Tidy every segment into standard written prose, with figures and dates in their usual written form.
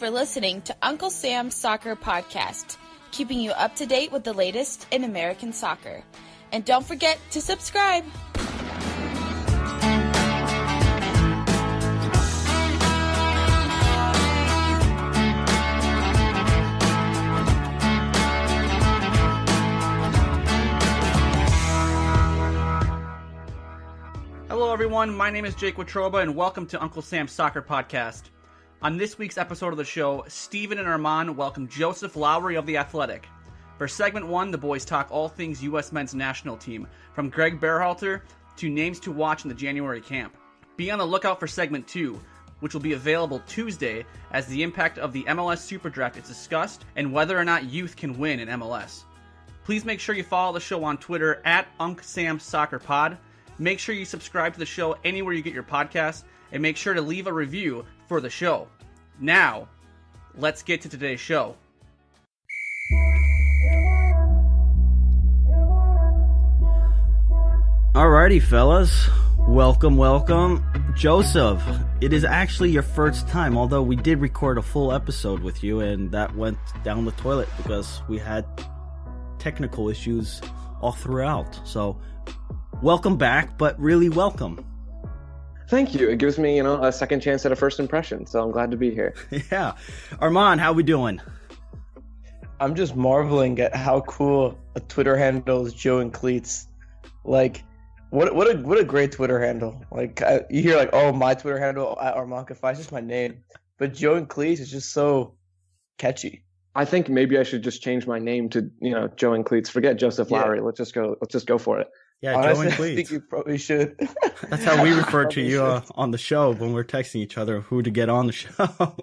for listening to Uncle Sam's Soccer Podcast, keeping you up to date with the latest in American soccer. And don't forget to subscribe. Hello everyone, my name is Jake Watroba and welcome to Uncle Sam's Soccer Podcast. On this week's episode of the show, Steven and Armand welcome Joseph Lowery of The Athletic. For segment 1, the boys talk all things US men's national team, from Gregg Berhalter to names to watch in the January camp. Be on the lookout for segment 2, which will be available Tuesday as the impact of the MLS SuperDraft is discussed and whether or not youth can win in MLS. Please make sure you follow the show on Twitter at UncSamSoccerPod. Make sure you subscribe to the show anywhere you get your podcasts, and make sure to leave a review for the show. Now, let's get to today's show. Alrighty, fellas. Welcome. Joseph, it is actually your first time, although we did record a full episode with you, and that went down the toilet because we had technical issues all throughout. So, welcome back, but really welcome. Thank you. It gives me, a second chance at a first impression, so I'm glad to be here. Yeah. Armand, how we doing? I'm just marveling at how cool a Twitter handle is Joe and Cleats. Like, what a great Twitter handle. Like, you hear like, oh, my Twitter handle at Armand Kafai is just my name, but Joe and Cleats is just so catchy. I think maybe I should just change my name to, Joe and Cleats. Forget Joseph Lowery. Let's just go for it. Yeah, honestly, Joe and Cleats. I think you probably should. That's how we refer to you on the show when we're texting each other who to get on the show.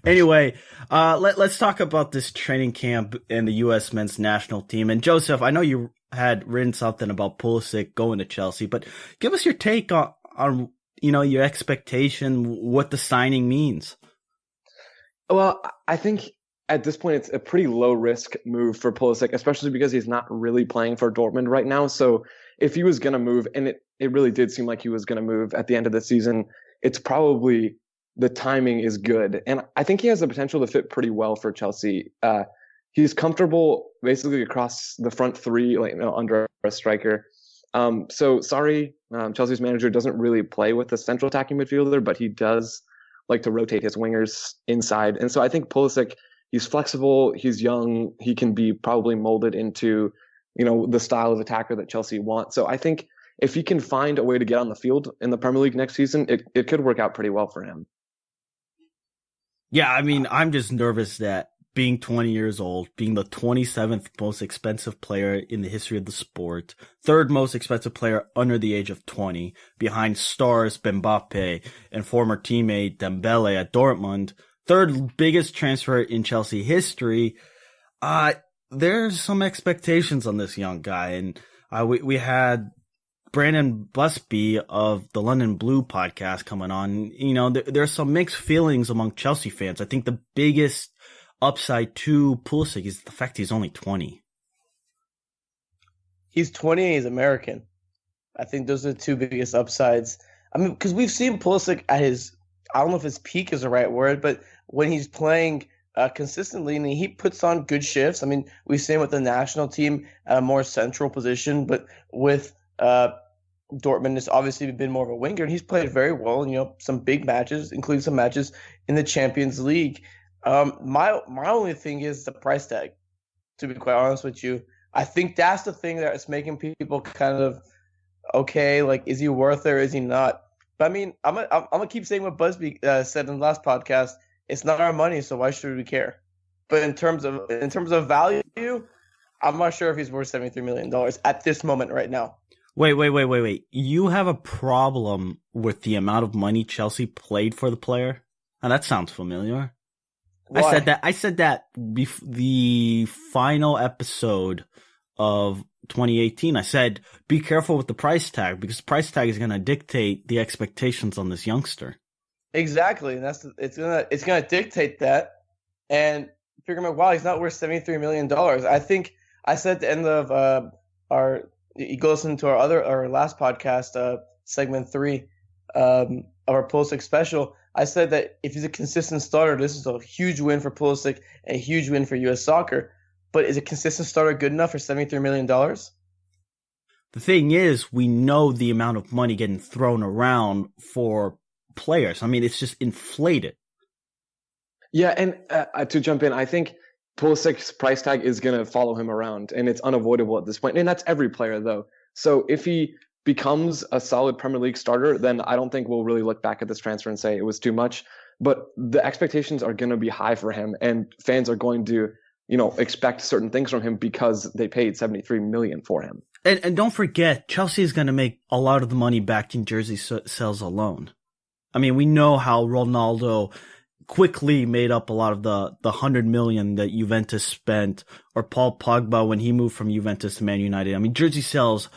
Anyway, let's talk about this training camp and the U.S. men's national team. And Joseph, I know you had written something about Pulisic going to Chelsea, but give us your take on your expectation, what the signing means. Well, I think at this point, it's a pretty low-risk move for Pulisic, especially because he's not really playing for Dortmund right now. So if he was going to move, and it really did seem like he was going to move at the end of the season, it's probably the timing is good. And I think he has the potential to fit pretty well for Chelsea. He's comfortable basically across the front three, under a striker. Chelsea's manager doesn't really play with the central attacking midfielder, but he does like to rotate his wingers inside. And so I think Pulisic, he's flexible, he's young, he can be probably molded into, the style of attacker that Chelsea wants. So I think if he can find a way to get on the field in the Premier League next season, it could work out pretty well for him. Yeah, I mean, I'm just nervous that being 20 years old, being the 27th most expensive player in the history of the sport, third most expensive player under the age of 20, behind stars Mbappe and former teammate Dembele at Dortmund, third biggest transfer in Chelsea history. There's some expectations on this young guy, and we had Brandon Busby of the London Blue podcast coming on. There's some mixed feelings among Chelsea fans. I think the biggest upside to Pulisic is the fact he's only 20. He's 20 and he's American. I think those are the two biggest upsides. I mean, because we've seen Pulisic at his, I don't know if his peak is the right word, but when he's playing consistently and he puts on good shifts. I mean, we've seen with the national team at a more central position, but with Dortmund has obviously been more of a winger, and he's played very well in some big matches, including some matches in the Champions League. My only thing is the price tag, to be quite honest with you. I think that's the thing that's making people kind of, okay, like, is he worth it or is he not? But I mean, I'm gonna keep saying what Busby said in the last podcast. It's not our money, so why should we care? But in terms of value, I'm not sure if he's worth $73 million at this moment right now. Wait. You have a problem with the amount of money Chelsea paid for the player? Now, that sounds familiar. Why? I said that the final episode of 2018. I said, be careful with the price tag, because the price tag is going to dictate the expectations on this youngster. Exactly, and it's gonna dictate that. And figuring out, wow, he's not worth $73 million. I think I said at the end of you go listen to our last podcast, segment 3 of our Pulisic special. I said that if he's a consistent starter, this is a huge win for Pulisic and a huge win for U.S. soccer. But is a consistent starter good enough for $73 million? The thing is, we know the amount of money getting thrown around for players. I mean, it's just inflated. Yeah, and to jump in, I think Pulisic's price tag is going to follow him around, and it's unavoidable at this point. And that's every player, though. So if he becomes a solid Premier League starter, then I don't think we'll really look back at this transfer and say it was too much. But the expectations are going to be high for him, and fans are going to, expect certain things from him because they paid $73 million for him. And don't forget, Chelsea is going to make a lot of the money back in jersey sales alone. I mean, we know how Ronaldo quickly made up a lot of the $100 million that Juventus spent, or Paul Pogba when he moved from Juventus to Man United. I mean, jersey sales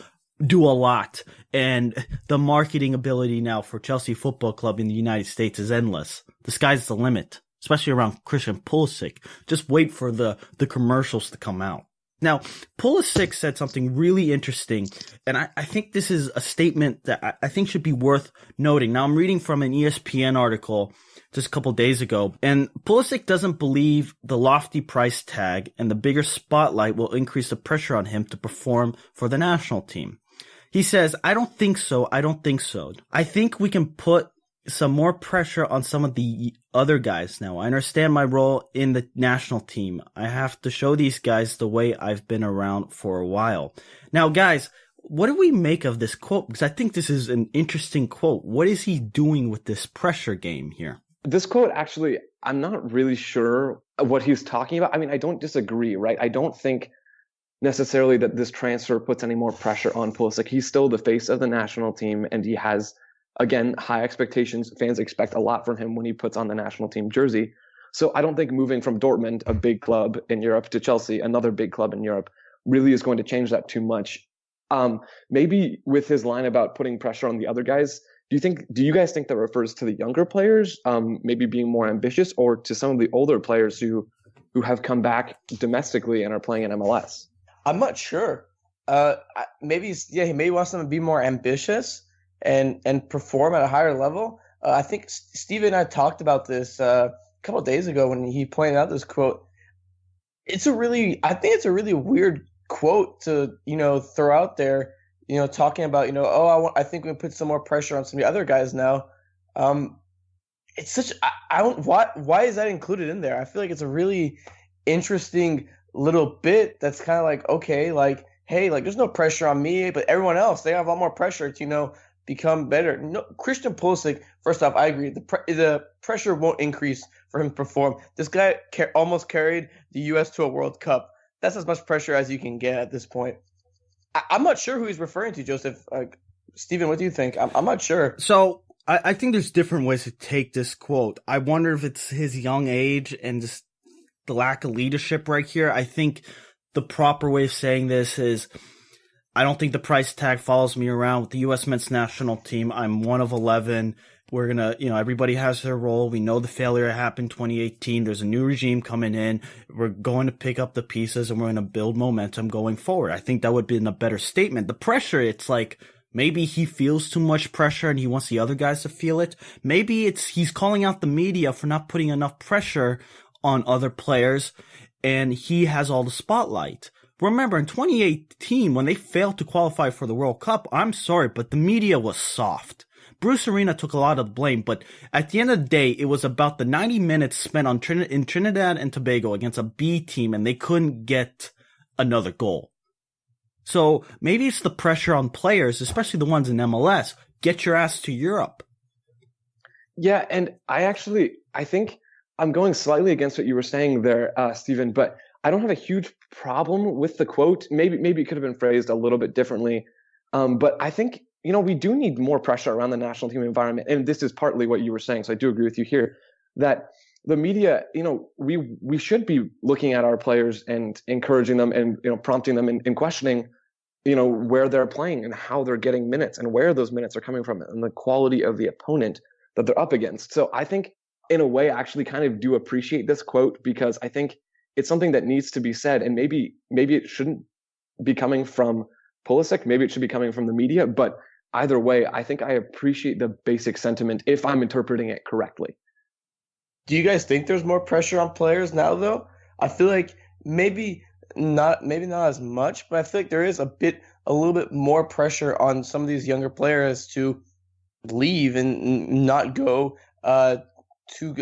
do a lot, and the marketing ability now for Chelsea Football Club in the United States is endless. The sky's the limit, especially around Christian Pulisic. Just wait for the commercials to come out. Now, Pulisic said something really interesting, and I think this is a statement that I think should be worth noting. Now, I'm reading from an ESPN article just a couple days ago, and Pulisic doesn't believe the lofty price tag and the bigger spotlight will increase the pressure on him to perform for the national team. He says, I don't think so. I think we can put some more pressure on some of the other guys now. I understand my role in the national team. I have to show these guys the way I've been around for a while. Now, guys, what do we make of this quote? Because I think this is an interesting quote. What is he doing with this pressure game here? This quote, actually, I'm not really sure what he's talking about. I mean, I don't disagree, right? I don't think necessarily that this transfer puts any more pressure on Pulisic. He's still the face of the national team, and he has, again, high expectations. Fans expect a lot from him when he puts on the national team jersey. So I don't think moving from Dortmund, a big club in Europe, to Chelsea, another big club in Europe, really is going to change that too much. Maybe with his line about putting pressure on the other guys, do you guys think that refers to the younger players, maybe being more ambitious, or to some of the older players who have come back domestically and are playing in MLS? I'm not sure. He may want them to be more ambitious and perform at a higher level. I think Steven and I talked about this a couple of days ago when he pointed out this quote. I think it's a really weird quote to, throw out there, talking about, I think we put some more pressure on some of the other guys now. It's such, why is that included in there? I feel like it's a really interesting little bit that's kind of like, okay, like, hey, like there's no pressure on me, but everyone else, they have a lot more pressure to, become better. No, Christian Pulisic, first off, I agree. The pressure won't increase for him to perform. This guy almost carried the U.S. to a World Cup. That's as much pressure as you can get at this point. I'm not sure who he's referring to, Joseph. Steven, what do you think? I'm not sure. So I think there's different ways to take this quote. I wonder if it's his young age and just the lack of leadership right here. I think the proper way of saying this is, I don't think the price tag follows me around with the U.S. men's national team. I'm one of 11. We're going to, everybody has their role. We know the failure happened 2018. There's a new regime coming in. We're going to pick up the pieces and we're going to build momentum going forward. I think that would be a better statement. The pressure, it's like, maybe he feels too much pressure and he wants the other guys to feel it. Maybe he's calling out the media for not putting enough pressure on other players and he has all the spotlight. Remember, in 2018, when they failed to qualify for the World Cup, I'm sorry, but the media was soft. Bruce Arena took a lot of the blame, but at the end of the day, it was about the 90 minutes spent on in Trinidad and Tobago against a B team, and they couldn't get another goal. So maybe it's the pressure on players, especially the ones in MLS. Get your ass to Europe. Yeah, and I think I'm going slightly against what you were saying there, Stephen, but I don't have a huge problem with the quote. Maybe it could have been phrased a little bit differently. But I think, we do need more pressure around the national team environment. And this is partly what you were saying. So I do agree with you here that the media, we should be looking at our players and encouraging them and, prompting them and questioning, where they're playing and how they're getting minutes and where those minutes are coming from and the quality of the opponent that they're up against. So I think in a way, I actually kind of do appreciate this quote because I think it's something that needs to be said, and maybe it shouldn't be coming from Pulisic. Maybe it should be coming from the media. But either way, I think I appreciate the basic sentiment if I'm interpreting it correctly. Do you guys think there's more pressure on players now, though? I feel like maybe not as much, but I feel like there is a little bit more pressure on some of these younger players to leave and not go to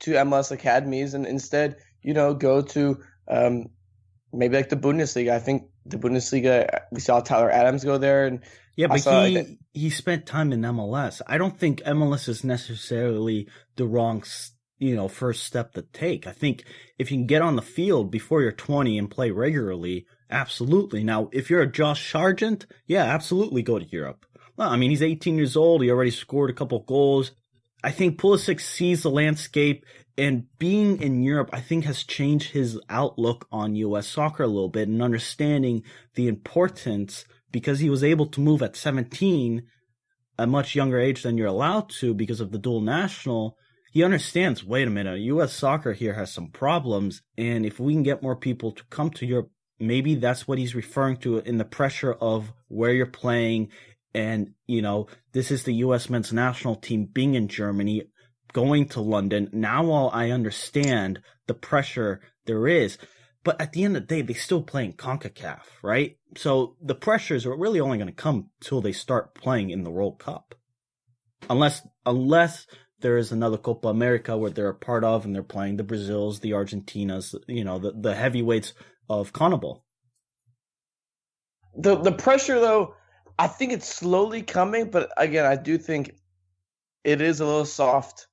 MLS academies and instead, go to maybe like the Bundesliga. I think the Bundesliga, we saw Tyler Adams go there, and yeah, but he spent time in MLS. I don't think MLS is necessarily the wrong first step to take. I think if you can get on the field before you're 20 and play regularly, absolutely. Now, if you're a Josh Sargent, yeah, absolutely go to Europe. Well, I mean, he's 18 years old. He already scored a couple goals. I think Pulisic sees the landscape, and being in Europe, I think, has changed his outlook on U.S. soccer a little bit and understanding the importance, because he was able to move at 17, a much younger age than you're allowed to because of the dual national. He understands, wait a minute, U.S. soccer here has some problems, and if we can get more people to come to Europe, maybe that's what he's referring to in the pressure of where you're playing. And, this is the U.S. men's national team being in Germany, going to London. Now I understand the pressure there is. But at the end of the day, they still play in CONCACAF, right? So the pressures are really only going to come till they start playing in the World Cup. Unless there is another Copa America where they're a part of and they're playing the Brazils, the Argentinas, the heavyweights of CONMEBOL. The pressure, though, I think it's slowly coming, but again, I do think it is a little soft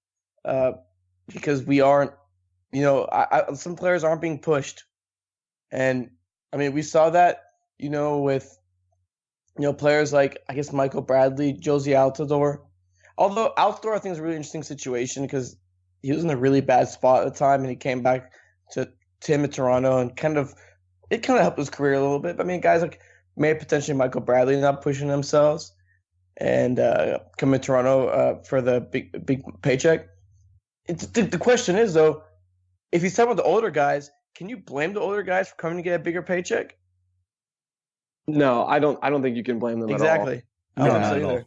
because we aren't, some players aren't being pushed. And, I mean, we saw that, with, players like, I guess, Michael Bradley, Josie Altidore. Although Altidore, I think, is a really interesting situation because he was in a really bad spot at the time, and he came back to him at Toronto and it kind of helped his career a little bit. But, I mean, guys like maybe potentially Michael Bradley not pushing themselves and coming to Toronto for the big paycheck. The question is, though, if he's talking about the older guys, can you blame the older guys for coming to get a bigger paycheck? No, I don't think you can blame them exactly. at all. No, not at all.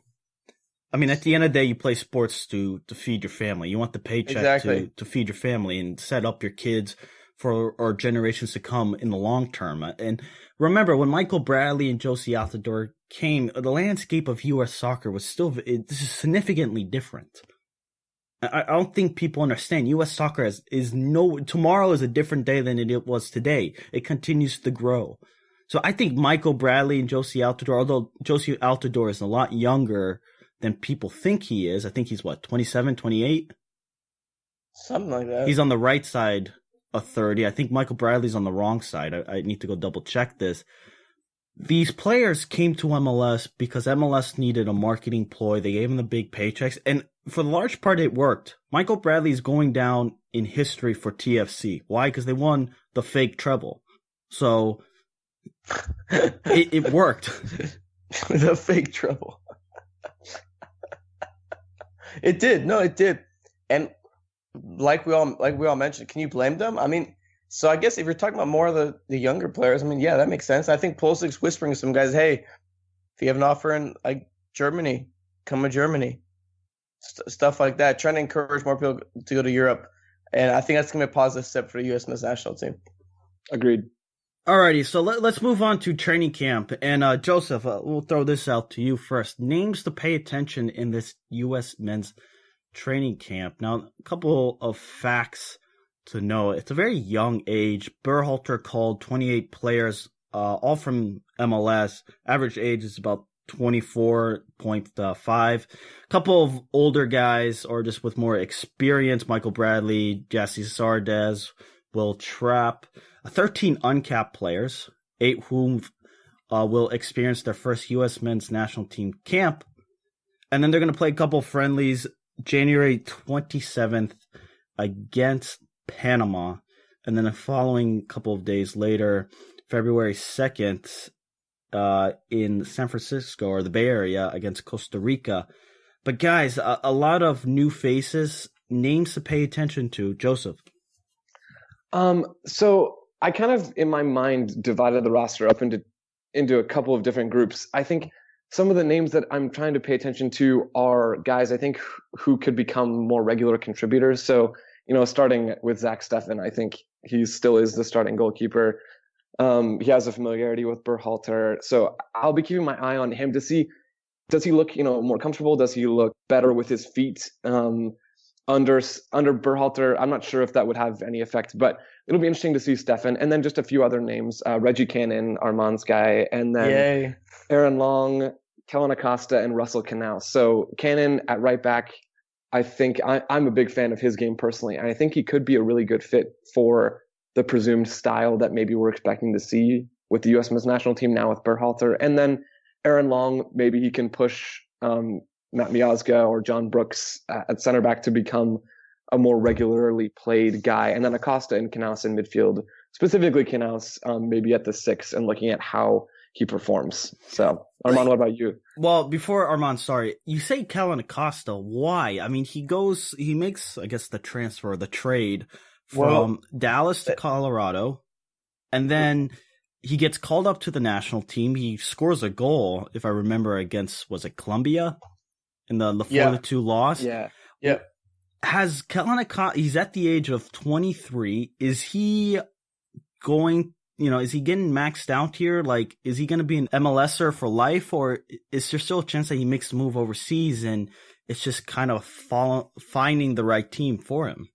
I mean, at the end of the day, you play sports to feed your family. You want the paycheck to feed your family and set up your kids for our generations to come in the long term. And remember, when Michael Bradley and Josie Altidore came, the landscape of U.S. soccer was this is significantly different. I don't think people understand. U.S. soccer tomorrow is a different day than it was today. It continues to grow. So I think Michael Bradley and Josie Altidore, although Josie Altidore is a lot younger than people think he is. I think he's 27, 28? Something like that. He's on the right side of 30. I think Michael Bradley's on the wrong side. I need to go double check this. These players came to MLS because MLS needed a marketing ploy. They gave them the big paychecks, and for the large part, it worked. Michael Bradley's going down in history for TFC. Why? Because they won the fake treble. So it worked. The fake treble. It did. No, it did. And like we all mentioned, can you blame them? I mean, so I guess if you're talking about more of the younger players, I mean, yeah, that makes sense. I think Pulisic's whispering to some guys, hey, if you have an offer in like Germany, come to Germany. Stuff like that, trying to encourage more people to go to Europe. And I think that's going to be a positive step for the U.S. men's national team. Agreed. Alrighty, so let's move on to training camp. And Joseph, we'll throw this out to you first. Names to pay attention in this U.S. men's training camp. Now, a couple of facts to know. It's a very young age. Berhalter called 28 players, all from MLS. Average age is about 24.5. A couple of older guys, or just with more experience. Michael Bradley, Jesse Sardes, Will Trapp. 13 uncapped players, 8 whom will experience their first U.S. men's national team camp. And then they're going to play a couple of friendlies January 27th against Panama. And then the following couple of days later, February 2nd, in San Francisco or the Bay Area against Costa Rica. But guys, a lot of new faces, names to pay attention to. Joseph. So I kind of, in my mind, divided the roster up into a couple of different groups. I think some of the names that I'm trying to pay attention to are guys I think who could become more regular contributors. So, starting with Zach Steffen, I think he still is the starting goalkeeper. He has a familiarity with Berhalter. So I'll be keeping my eye on him to see, does he look, more comfortable? Does he look better with his feet? Under Berhalter, I'm not sure if that would have any effect, but it'll be interesting to see Steffen. And then just a few other names, Reggie Cannon, Armand's guy, and then Aaron Long, Kellen Acosta, and Russell Canals. So Cannon at right back, I think I'm a big fan of his game personally. And I think he could be a really good fit for the presumed style that maybe we're expecting to see with the U.S. men's national team now with Berhalter. And then Aaron Long, maybe he can push Matt Miazga or John Brooks at center back to become a more regularly played guy. And then Acosta and Canals in midfield, specifically Canals, maybe at the 6 and looking at how he performs. So, Armand, what about you? Well, before Armand, sorry, you say Kellen Acosta. Why? I mean, he makes, I guess, the trade from Dallas to Colorado, and then he gets called up to the national team. He scores a goal, if I remember, against, was it Colombia in the 4-2 loss? Yeah. Has Kellen Acosta, he's at the age of 23. Is he going, is he getting maxed out here? Like, is he going to be an MLSer for life, or is there still a chance that he makes the move overseas and it's just kind of finding the right team for him?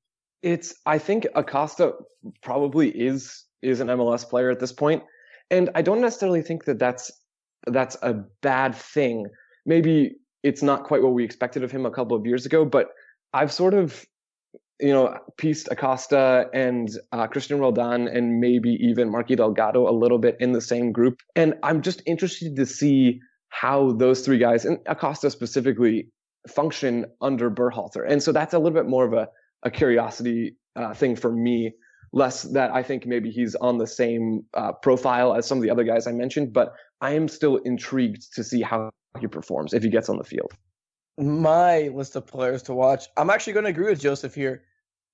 I think Acosta probably is an MLS player at this point. And I don't necessarily think that that's a bad thing. Maybe it's not quite what we expected of him a couple of years ago, but I've sort of, pieced Acosta and Christian Roldan and maybe even Marky Delgado a little bit in the same group. And I'm just interested to see how those three guys, and Acosta specifically, function under Berhalter. And so that's a little bit more of a curiosity thing for me, less that I think maybe he's on the same profile as some of the other guys I mentioned, but I am still intrigued to see how he performs if he gets on the field. My list of players to watch, I'm actually going to agree with Joseph here.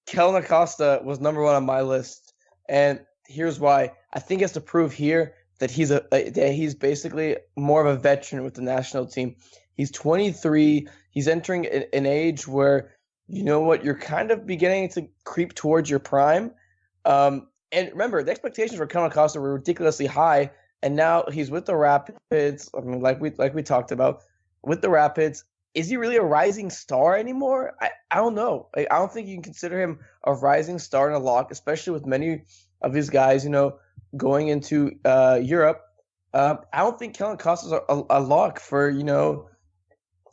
Kellen Acosta was number 1 on my list, and here's why. I think he has to prove here that he's basically more of a veteran with the national team. He's 23. He's entering an age where, you're kind of beginning to creep towards your prime. And remember, the expectations for Kellen Acosta were ridiculously high, and now he's with the Rapids. I mean, like we talked about, with the Rapids. Is he really a rising star anymore? I don't know. I don't think you can consider him a rising star and a lock, especially with many of these guys, going into Europe. I don't think Kellen Acosta's a lock for,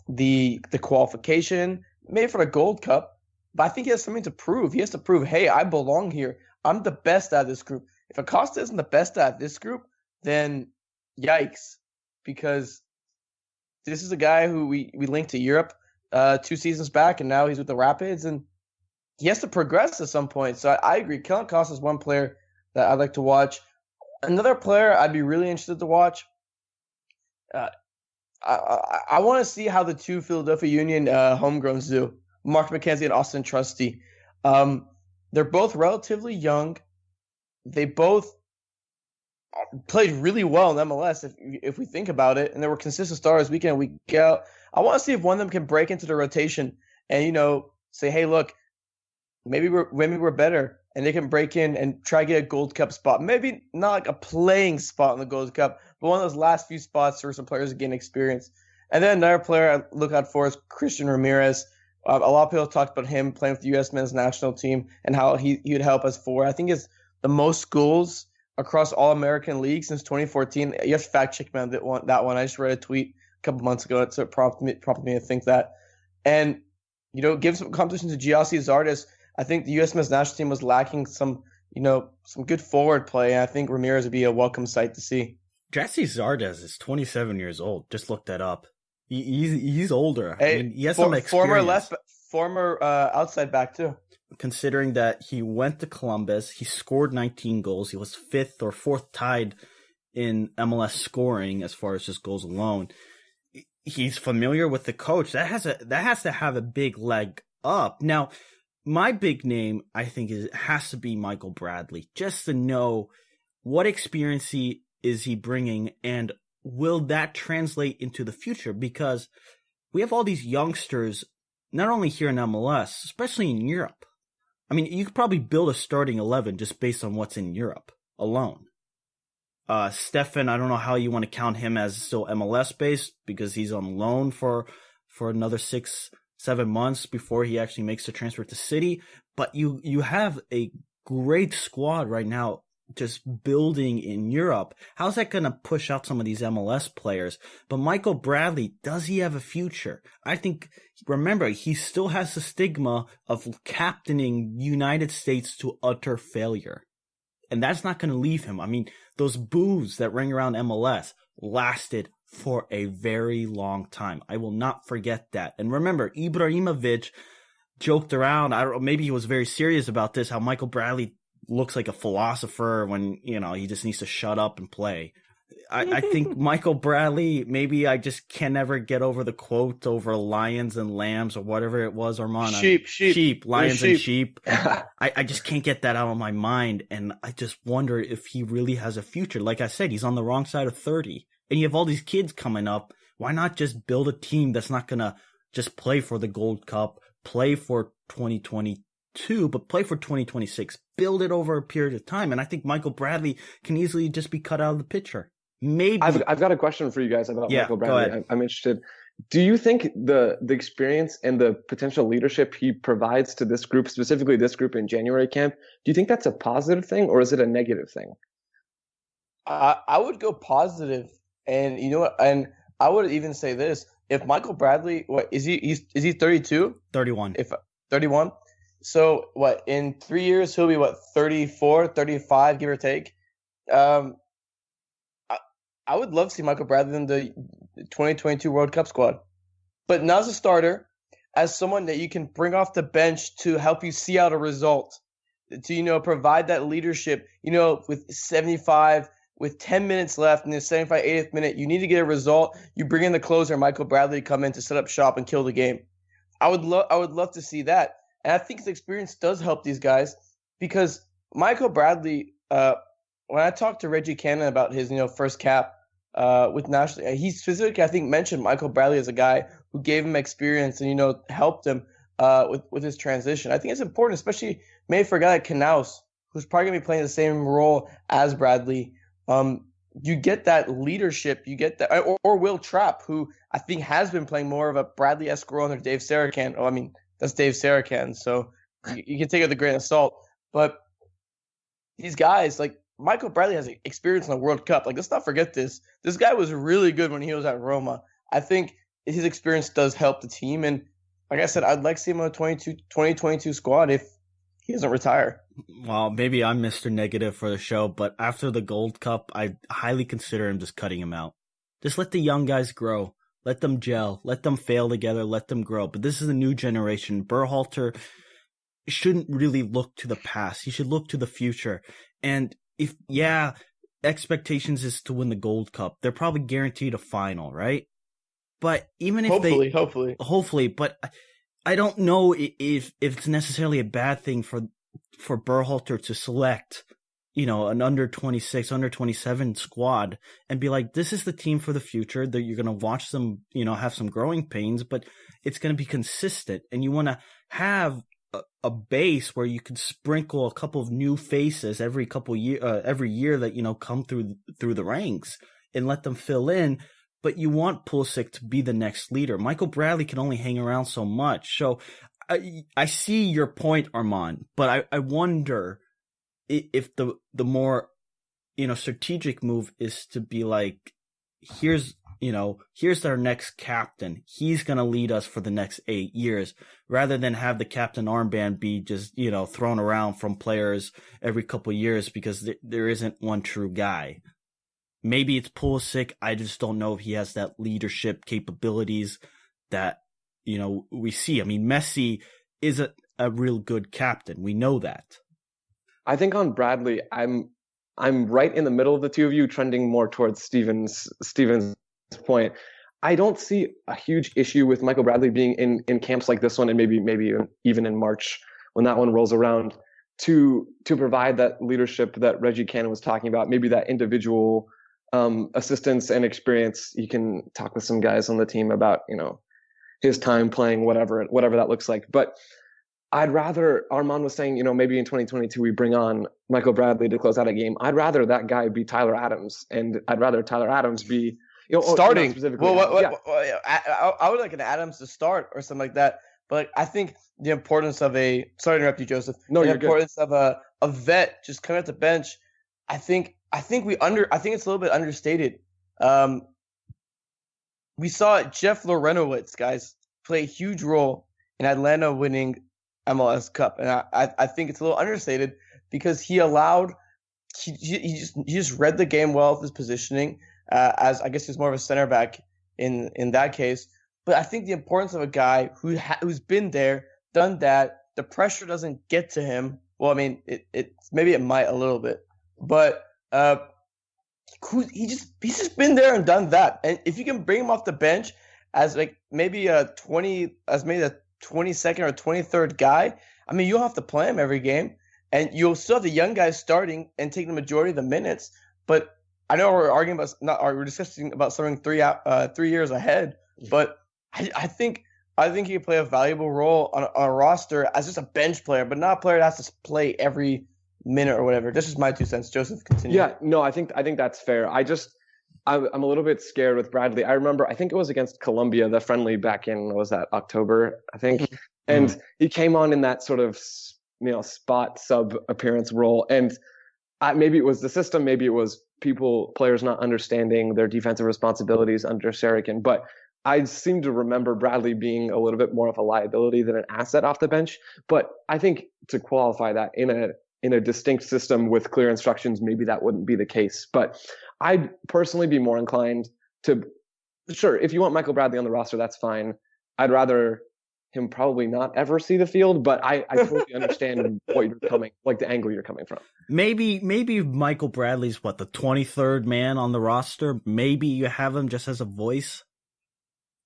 the qualification, maybe for the Gold Cup. But I think he has something to prove. He has to prove, hey, I belong here. I'm the best out of this group. If Acosta isn't the best out of this group, then yikes. Because this is a guy who we linked to Europe 2 seasons back, and now he's with the Rapids, and he has to progress at some point. So I agree. Kellen Acosta is one player that I'd like to watch. Another player I'd be really interested to watch. I want to see how the 2 Philadelphia Union homegrowns do, Mark McKenzie and Austin Trusty. They're both relatively young. They both played really well in MLS, if we think about it, and they were consistent stars week in and week out. I want to see if one of them can break into the rotation and say, hey, look, maybe we're better, and they can break in and try to get a Gold Cup spot. Maybe not like a playing spot in the Gold Cup, but one of those last few spots for some players to gain experience. And then another player I look out for is Christian Ramirez. A lot of people talked about him playing with the U.S. men's national team and how he would help us for. I think it's the most goals across all American leagues since 2014. You have to fact check me on that one. I just read a tweet a couple months ago, so it prompted me to think that. And, give some competition to Giassi Zardes. I think the U.S. men's national team was lacking some good forward play, and I think Ramirez would be a welcome sight to see. Giassi Zardes is 27 years old. Just looked that up. He's older. Hey, I mean, he has some experience. Former outside back too. Considering that he went to Columbus, he scored 19 goals. He was 5th or 4th tied in MLS scoring as far as just goals alone. He's familiar with the coach. That has to have a big leg up. Now, my big name, I think, has to be Michael Bradley, just to know what experience is he bringing and will that translate into the future? Because we have all these youngsters, not only here in MLS, especially in Europe. I mean, you could probably build a starting 11 just based on what's in Europe alone. Stefan, I don't know how you want to count him as still MLS based because he's on loan for another 6-7 months before he actually makes the transfer to City. But you have a great squad right now just building in Europe. How's that going to push out some of these MLS players? But Michael Bradley, does he have a future? I think, remember, he still has the stigma of captaining United States to utter failure. And that's not going to leave him. I mean, those boos that ring around MLS lasted for a very long time. I will not forget that. And remember, Ibrahimovic joked around. I don't know, maybe he was very serious about this, how Michael Bradley looks like a philosopher when, he just needs to shut up and play. I think Michael Bradley, maybe I just can never get over the quote over lions and lambs or whatever it was, Armand. Sheep, lions and sheep. I just can't get that out of my mind. And I just wonder if he really has a future. Like I said, he's on the wrong side of 30. And you have all these kids coming up. Why not just build a team that's not going to just play for the Gold Cup, play for 2022, but play for 2026. Build it over a period of time. And I think Michael Bradley can easily just be cut out of the picture. Maybe. I've got a question for you guys about Michael Bradley. Go ahead. I'm interested. Do you think the experience and the potential leadership he provides to this group, specifically this group in January camp, do you think that's a positive thing or is it a negative thing? I would go positive, and you know what? And I would even say this: if Michael Bradley, is he 32? 31. If 31. So in 3 years he'll be 34, 35, give or take. I would love to see Michael Bradley in the 2022 World Cup squad. But not as a starter, as someone that you can bring off the bench to help you see out a result, to, provide that leadership, with 75, with 10 minutes left in the 75, 80th minute, you need to get a result. You bring in the closer, Michael Bradley, to come in to set up shop and kill the game. I would love to see that. And I think his experience does help these guys because Michael Bradley, when I talked to Reggie Cannon about his, first cap with National, he specifically, I think, mentioned Michael Bradley as a guy who gave him experience and, helped him with his transition. I think it's important, especially maybe for a guy like Knaus, who's probably going to be playing the same role as Bradley. You get that leadership, you get that, or Will Trapp, who I think has been playing more of a Bradley-esque role under Dave Sarakan. Oh, I mean, that's Dave Sarakan, so you can take it with a grain of salt. But these guys, like Michael Bradley, has experience in the World Cup. Like, let's not forget this. This guy was really good when he was at Roma. I think his experience does help the team. And like I said, I'd like to see him on the 2022 squad if he doesn't retire. Well, maybe I'm Mr. Negative for the show, but after the Gold Cup, I highly consider him just cutting him out. Just let the young guys grow. Let them gel. Let them fail together. Let them grow. But this is a new generation. Berhalter shouldn't really look to the past. He should look to the future. And if, expectations is to win the Gold Cup, they're probably guaranteed a final, right? But even if hopefully, but I don't know if it's necessarily a bad thing for Berhalter to select, an under 26, under 27 squad and be like, this is the team for the future, that you're going to watch them, have some growing pains, but it's going to be consistent. And you want to have a base where you can sprinkle a couple of new faces every year that, come through the ranks and let them fill in. But you want Pulisic to be the next leader. Michael Bradley can only hang around so much. So I see your point, Armand, but I wonder if the more, strategic move is to be like, here's our next captain. He's going to lead us for the next 8 years, rather than have the captain armband be just, thrown around from players every couple of years because there isn't one true guy. Maybe it's Pulisic. I just don't know if he has that leadership capabilities that, we see. I mean, Messi is a real good captain. We know that. I think on Bradley, I'm right in the middle of the two of you, trending more towards Steven's point. I don't see a huge issue with Michael Bradley being in camps like this one, and maybe even in March when that one rolls around, to provide that leadership that Reggie Cannon was talking about, maybe that individual assistance and experience. You can talk with some guys on the team about, his time playing, whatever that looks like. But I'd rather, Armand was saying, maybe in 2022 we bring on Michael Bradley to close out a game. I'd rather that guy be Tyler Adams, and I'd rather Tyler Adams be starting. Specifically. I would like an Adams to start or something like that. But I think the importance of sorry to interrupt you, Joseph. No, the you're importance good. of a vet just coming at the bench. I think it's a little bit understated. We saw Jeff Lorenowitz, guys, play a huge role in Atlanta winning MLS Cup, and I think it's a little understated because he just read the game well with his positioning. As I guess he's more of a center back in that case. But I think the importance of a guy who's been there, done that, the pressure doesn't get to him. Well, I mean, maybe it might a little bit, but he's just been there and done that. And if you can bring him off the bench as maybe the 22nd or 23rd guy, I mean, you don't have to play him every game, and you'll still have the young guys starting and taking the majority of the minutes. But I know we're discussing about something 3 years ahead, but I think he can play a valuable role on a roster as just a bench player, but not a player that has to play every minute or whatever. This is my 2 cents. Joseph, continue. Yeah, no, I think that's fair. I'm a little bit scared with Bradley. I remember, I think it was against Colombia, the friendly back in, what was that, October, I think. Mm-hmm. And he came on in that sort of, spot sub appearance role. And maybe it was the system, maybe it was players not understanding their defensive responsibilities under Sherikan. But I seem to remember Bradley being a little bit more of a liability than an asset off the bench. But I think to qualify that in a distinct system with clear instructions, maybe that wouldn't be the case. But I'd personally be more inclined to, sure, if you want Michael Bradley on the roster, that's fine. I'd rather him probably not ever see the field, but I totally understand the angle you're coming from. Maybe Michael Bradley's the 23rd man on the roster. Maybe you have him just as a voice.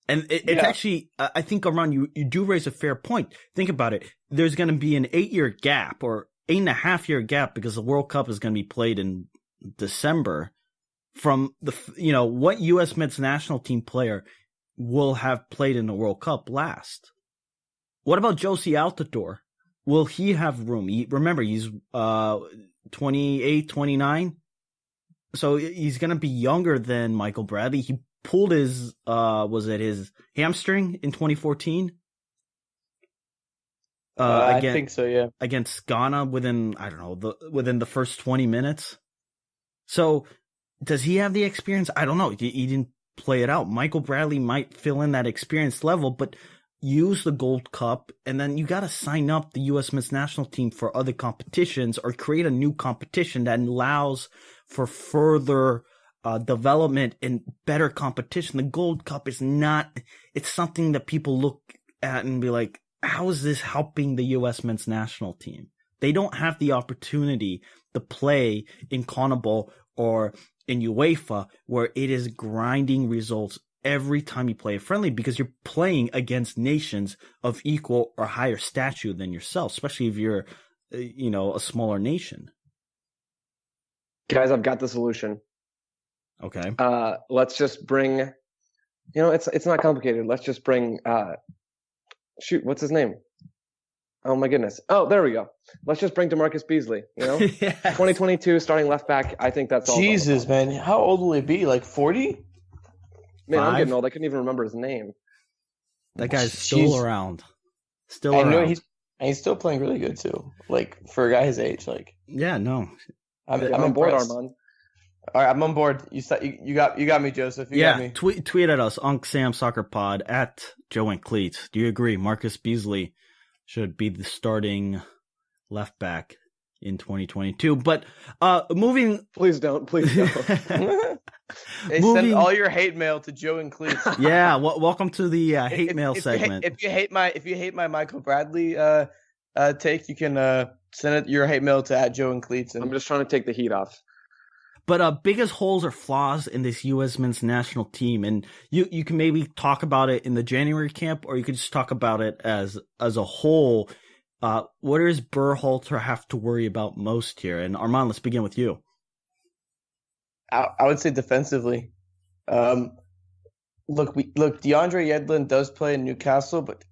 And it's actually, I think, Armand, you do raise a fair point. Think about it. There's going to be an 8-year gap or 8.5-year gap because the World Cup is going to be played in December from what U.S. men's national team player will have played in the World Cup last. What about Josie Altidore? Will he have room? Remember, he's 28, 29. So he's going to be younger than Michael Bradley. He pulled his his hamstring in 2014? I think so, yeah. Against Ghana within the first 20 minutes. So does he have the experience? I don't know. He didn't play it out. Michael Bradley might fill in that experience level, but use the Gold Cup, and then you got to sign up the U.S. men's national team for other competitions or create a new competition that allows for further development and better competition. The Gold Cup is it's something that people look at and be like, how is this helping the U.S. men's national team? They don't have the opportunity to play in CONMEBOL or in UEFA where it is grinding results every time you play a friendly because you're playing against nations of equal or higher stature than yourself, especially if you're, a smaller nation. Guys, I've got the solution. Okay. Let's just bring, it's not complicated. Let's just bring, what's his name? Oh my goodness. Oh, there we go. Let's just bring DeMarcus Beasley, Yes. 2022 starting left back. I think that's all. Jesus, man. How old will he be? Like 40? Man, I'm getting old. I couldn't even remember his name. That guy's still around. I know he's still playing really good too. Like for a guy his age, yeah, no. I'm on board, Armand. All right, I'm on board. You got me, Joseph. You got me. Tweet at us, UncSamSoccerPod at Joe and Cleats. Do you agree Marcus Beasley should be the starting left back in 2022? But moving. Please don't. Send all your hate mail to Joe and Cleats. Yeah, welcome to the hate mail segment. If you hate my Michael Bradley take, you can send your hate mail to at Joe and Cleats. I'm just trying to take the heat off. But biggest holes or flaws in this U.S. men's national team, and you can maybe talk about it in the January camp, or you could just talk about it as a whole. What does Berhalter have to worry about most here? And Armand, let's begin with you. I would say defensively. Look, DeAndre Yedlin does play in Newcastle, but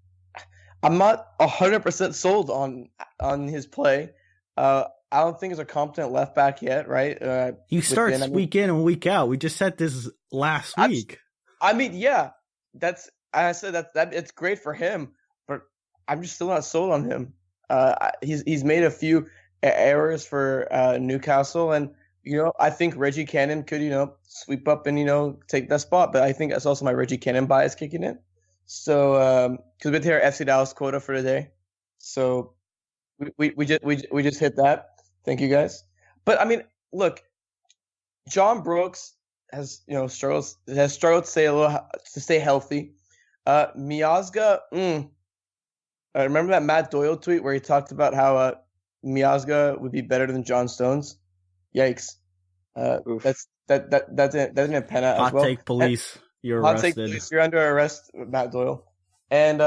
I'm not 100% sold on his play. I don't think he's a competent left back yet, right? He starts week in and week out. We just said this last week. Yeah, I said that it's great for him, but I'm just still not sold on him. He's made a few errors for Newcastle, and I think Reggie Cannon could sweep up and take that spot, but I think that's also my Reggie Cannon bias kicking in. So because we hit our FC Dallas quota for today, so we just hit that. Thank you guys. But I mean, look, John Brooks has struggled to stay healthy. Miazga, I remember that Matt Doyle tweet where he talked about how Miazga would be better than John Stones. Yikes! That didn't pan out as well. Hot take police. You're Hot arrested. take police. You're under arrest, Matt Doyle. And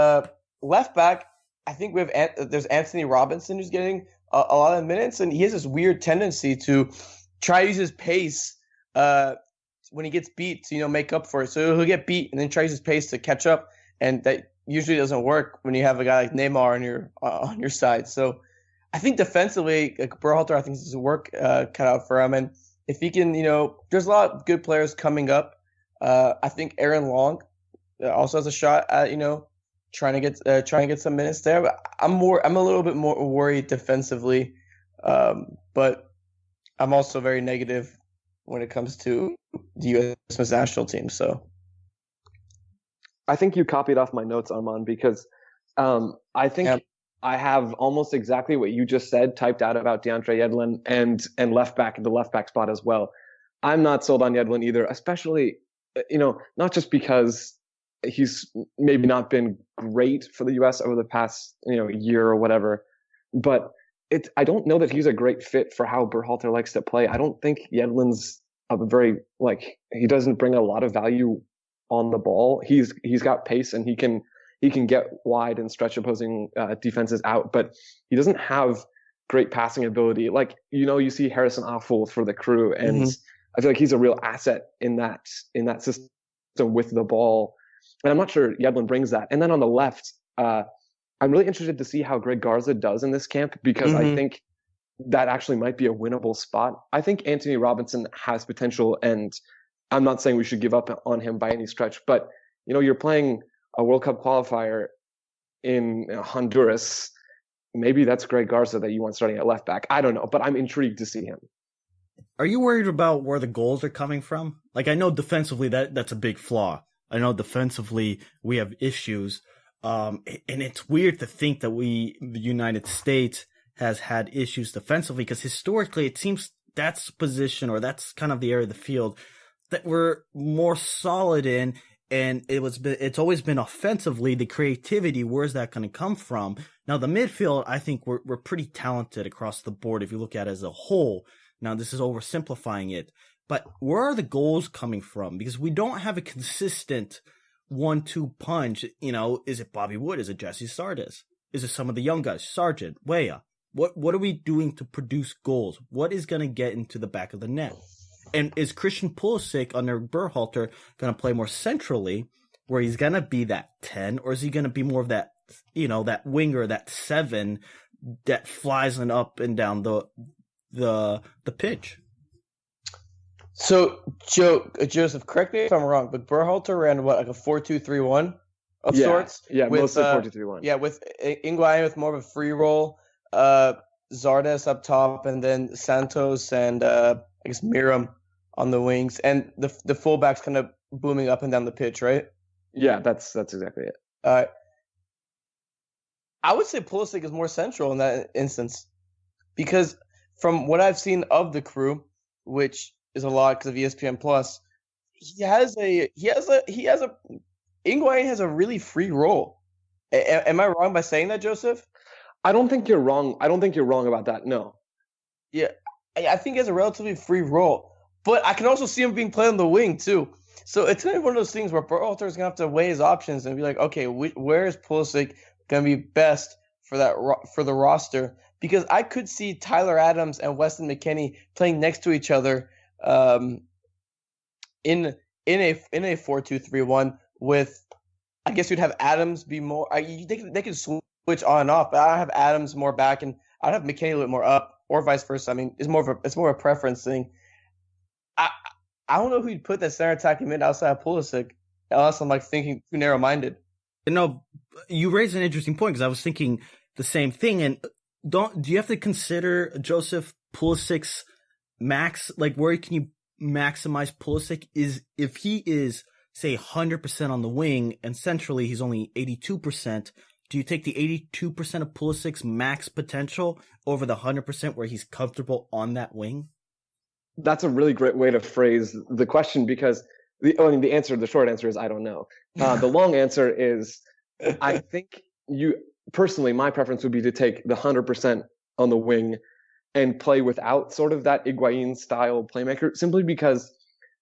left back, I think there's Anthony Robinson who's getting a lot of minutes, and he has this weird tendency to try to use his pace when he gets beat to make up for it. So he'll get beat and then tries his pace to catch up, and that usually doesn't work when you have a guy like Neymar on your side. So I think defensively, like Berhalter, I think this is a work cut out for him, and if he can, there's a lot of good players coming up. I think Aaron Long also has a shot at trying to get some minutes there. But I'm a little bit more worried defensively, but I'm also very negative when it comes to the U.S. men's national team. So I think you copied off my notes, Armand, because I think I have almost exactly what you just said typed out about DeAndre Yedlin and the left back spot as well. I'm not sold on Yedlin either, especially not just because he's maybe not been great for the U.S. over the past year or whatever, but I don't know that he's a great fit for how Berhalter likes to play. I don't think Yedlin's he doesn't bring a lot of value on the ball. He's got pace and he can get wide and stretch opposing defenses out, but he doesn't have great passing ability. You see Harrison Afful for the Crew, and I feel like he's a real asset in that system with the ball. And I'm not sure Yedlin brings that. And then on the left, I'm really interested to see how Greg Garza does in this camp, because I think that actually might be a winnable spot. I think Anthony Robinson has potential, and I'm not saying we should give up on him by any stretch, but you're playing a World Cup qualifier in Honduras. Maybe that's Greg Garza that you want starting at left back. I don't know, but I'm intrigued to see him. Are you worried about where the goals are coming from? I know defensively that's a big flaw. I know defensively we have issues. And it's weird to think that the United States has had issues defensively, because historically it seems that's position, or that's kind of the area of the field that we're more solid in. And it's always been offensively, the creativity. Where's that going to come from? Now, the midfield, I think we're pretty talented across the board if you look at it as a whole. Now, this is oversimplifying it, but where are the goals coming from? Because we don't have a consistent 1-2 punch. Is it Bobby Wood? Is it Jesse Sardes? Is it some of the young guys? Sargent, Weah? What are we doing to produce goals? What is going to get into the back of the net? And is Christian Pulisic under Berhalter going to play more centrally, where he's going to be that 10, or is he going to be more of that, that winger, that 7 that flies up and down the pitch? So, Joseph, correct me if I'm wrong, but Berhalter ran a 4-2-3-1 of sorts? Yeah, mostly 4-2-3-1. Yeah, with Higuaín with more of a free role, Zardes up top, and then Santos and I guess Miram on the wings, and the fullbacks kind of booming up and down the pitch, right? Yeah, that's exactly it. I would say Pulisic is more central in that instance, because from what I've seen of the Crew, which is a lot because of ESPN Plus, Higuaín has a really free role. Am I wrong by saying that, Joseph? I don't think you're wrong. I don't think you're wrong about that. No. Yeah, I think he has a relatively free role, but I can also see him being played on the wing too. So it's going to be one of those things where Berhalter is going to have to weigh his options and be like, okay, where is Pulisic going to be best for the roster? Because I could see Tyler Adams and Weston McKennie playing next to each other in a 4-2-3-1 with, I guess you'd have Adams be more. They could switch on and off, but I have Adams more back, and I'd have McKennie a little bit more up, or vice versa. I mean, it's more of a preference thing. I don't know who you'd put that center attacking mid outside of Pulisic, unless I'm like thinking too narrow-minded. No, you raised an interesting point because I was thinking the same thing. And do you have to consider Joseph Pulisic's max? Like, where can you maximize Pulisic? Is if he is, say, 100% on the wing and centrally he's only 82%. Do you take the 82% of Pulisic's max potential over the 100% where he's comfortable on that wing? That's a really great way to phrase the question, because the short answer is I don't know. The long answer is I think personally, my preference would be to take the 100% on the wing and play without sort of that Higuain style playmaker, simply because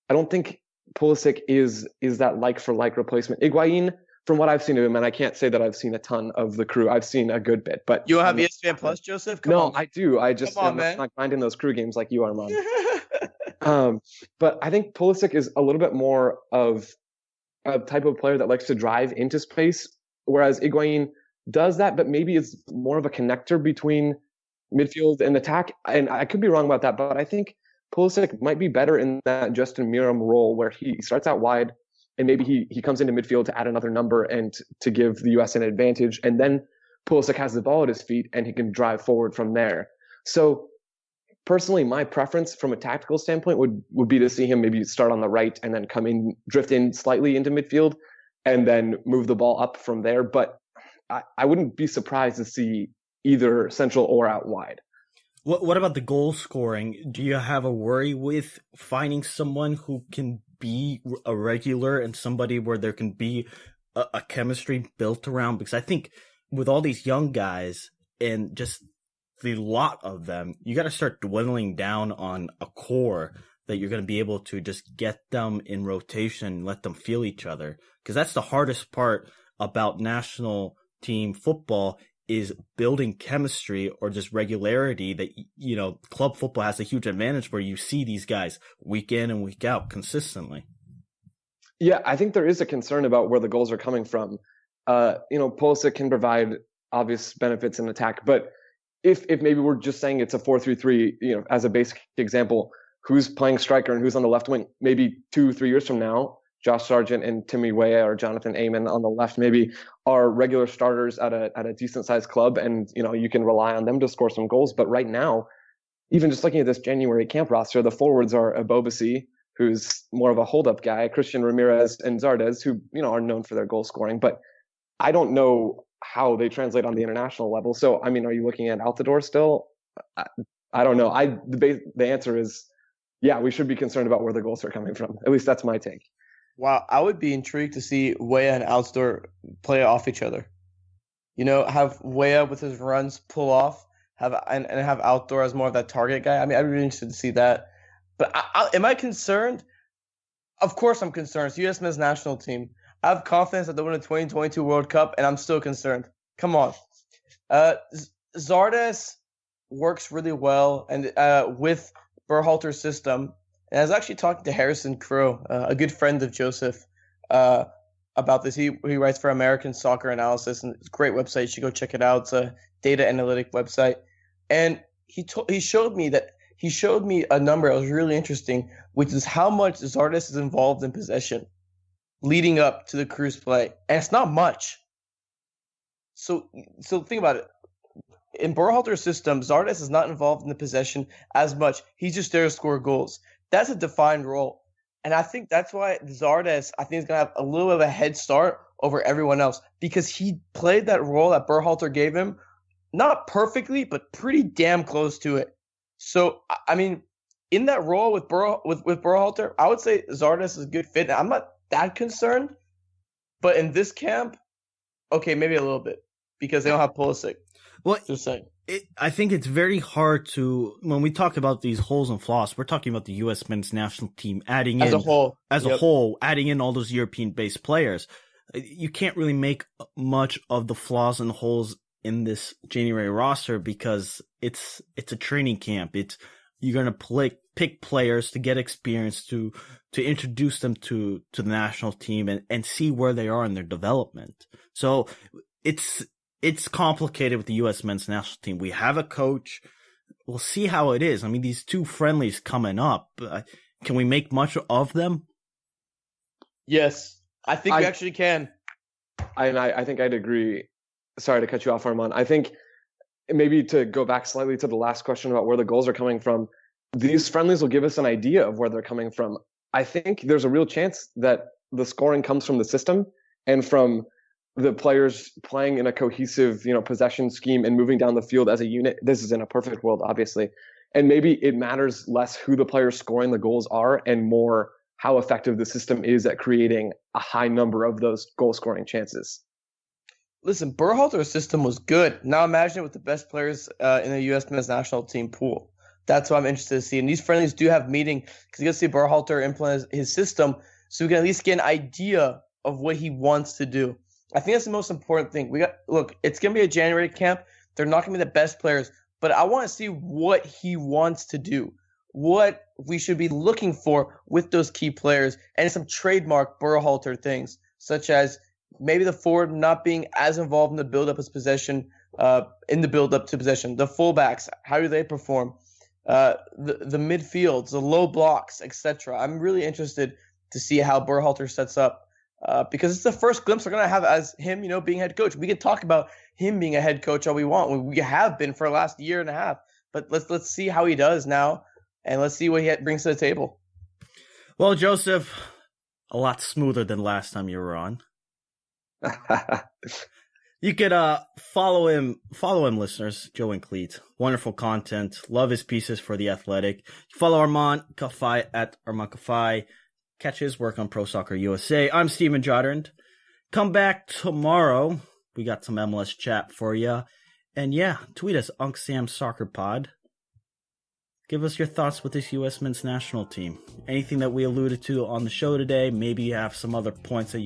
I don't think Pulisic is that like for like replacement. Higuain, from what I've seen of him, and I can't say that I've seen a ton of the Crew. I've seen a good bit, but you don't have ESPN Plus, Joseph? Come on. I do. I'm not grinding those Crew games like you are, Mom. But I think Pulisic is a little bit more of a type of player that likes to drive into space, whereas Higuain does that, but maybe it's more of a connector between midfield and attack. And I could be wrong about that, but I think Pulisic might be better in that Justin Meram role where he starts out wide and maybe he comes into midfield to add another number and to give the US an advantage. And then Pulisic has the ball at his feet and he can drive forward from there. So personally, my preference from a tactical standpoint would be to see him maybe start on the right and then drift in slightly into midfield and then move the ball up from there. But I wouldn't be surprised to see either central or out wide. What about the goal scoring? Do you have a worry with finding someone who can be a regular and somebody where there can be a chemistry built around? Because I think with all these young guys and just the lot of them, you got to start dwindling down on a core that you're going to be able to just get them in rotation, let them feel each other. Because that's the hardest part about national team football, is building chemistry or just regularity that, club football has a huge advantage where you see these guys week in and week out consistently. Yeah, I think there is a concern about where the goals are coming from. Pulisic can provide obvious benefits in attack, but if maybe we're just saying it's a 4-3-3, as a basic example, who's playing striker and who's on the left wing? Maybe 2-3 years from now, Josh Sargent and Timmy Weah or Jonathan Amon on the left maybe are regular starters at a decent sized club, and you can rely on them to score some goals. But right now, even just looking at this January camp roster, the forwards are Abobasi, who's more of a hold up guy, Christian Ramirez and Zardes, who are known for their goal scoring, but I don't know how they translate on the international level. So I mean, are you looking at Altidore still? I don't know. The answer is yeah, we should be concerned about where the goals are coming from. At least that's my take. Wow, I would be intrigued to see Weah and Altidore play off each other. Have Weah with his runs pull off, have Altidore as more of that target guy. I mean, I'd be really interested to see that. But am I concerned? Of course I'm concerned. It's U.S. men's national team. I have confidence that they'll win the 2022 World Cup, and I'm still concerned. Come on. Zardes works really well and with Berhalter's system. And I was actually talking to Harrison Crow, a good friend of Joseph, about this. He writes for American Soccer Analysis, and it's a great website. You should go check it out. It's a data analytic website. And he showed me a number that was really interesting, which is how much Zardes is involved in possession leading up to the Crew's play. And it's not much. So think about it. In Berhalter's system, Zardes is not involved in the possession as much. He's just there to score goals. That's a defined role. And I think that's why Zardes, I think, is going to have a little bit of a head start over everyone else, because he played that role that Berhalter gave him, not perfectly, but pretty damn close to it. So, I mean, in that role with Berhalter, I would say Zardes is a good fit. I'm not that concerned, but in this camp, okay, maybe a little bit, because they don't have Pulisic. Well, just saying. I think it's very hard to, when we talk about these holes and flaws, we're talking about the U.S. men's national team adding in, as a whole, adding in all those European-based players. You can't really make much of the flaws and holes in this January roster because it's a training camp. you're going to pick players to get experience to introduce them to the national team and see where they are in their development. So it's complicated with the U.S. men's national team. We have a coach. We'll see how it is. I mean, these 2 friendlies coming up, can we make much of them? Yes, I think we actually can. I think I'd agree. Sorry to cut you off, Armand. I think maybe to go back slightly to the last question about where the goals are coming from, these friendlies will give us an idea of where they're coming from. I think there's a real chance that the scoring comes from the system and from the players playing in a cohesive, possession scheme and moving down the field as a unit. This is in a perfect world, obviously. And maybe it matters less who the players scoring the goals are and more how effective the system is at creating a high number of those goal-scoring chances. Listen, Berhalter's system was good. Now imagine it with the best players in the U.S. men's national team pool. That's what I'm interested to see. And these friendlies do have meaning because you get to see Berhalter implement his system so we can at least get an idea of what he wants to do. I think that's the most important thing. It's going to be a January camp. They're not going to be the best players, but I want to see what he wants to do, what we should be looking for with those key players, and some trademark Berhalter things, such as maybe the forward not being as involved in the build-up of possession, in the build-up to possession. The fullbacks, how do they perform? The midfields, the low blocks, etc. I'm really interested to see how Berhalter sets up because it's the first glimpse we're going to have as him, being head coach. We can talk about him being a head coach all we want. We have been for the last year and a half, but let's see how he does now, and let's see what he brings to the table. Well, Joseph, a lot smoother than last time you were on. You could follow him, listeners. Joe and Cleat, wonderful content. Love his pieces for The Athletic. Follow Armand Kafai at Armand Kafai. Catch his work on Pro Soccer USA. I'm Steven Jodrand. Come back tomorrow. We got some MLS chat for you. And yeah, tweet us, Unc Sam Soccer Pod. Give us your thoughts with this U.S. men's national team. Anything that we alluded to on the show today. Maybe you have some other points that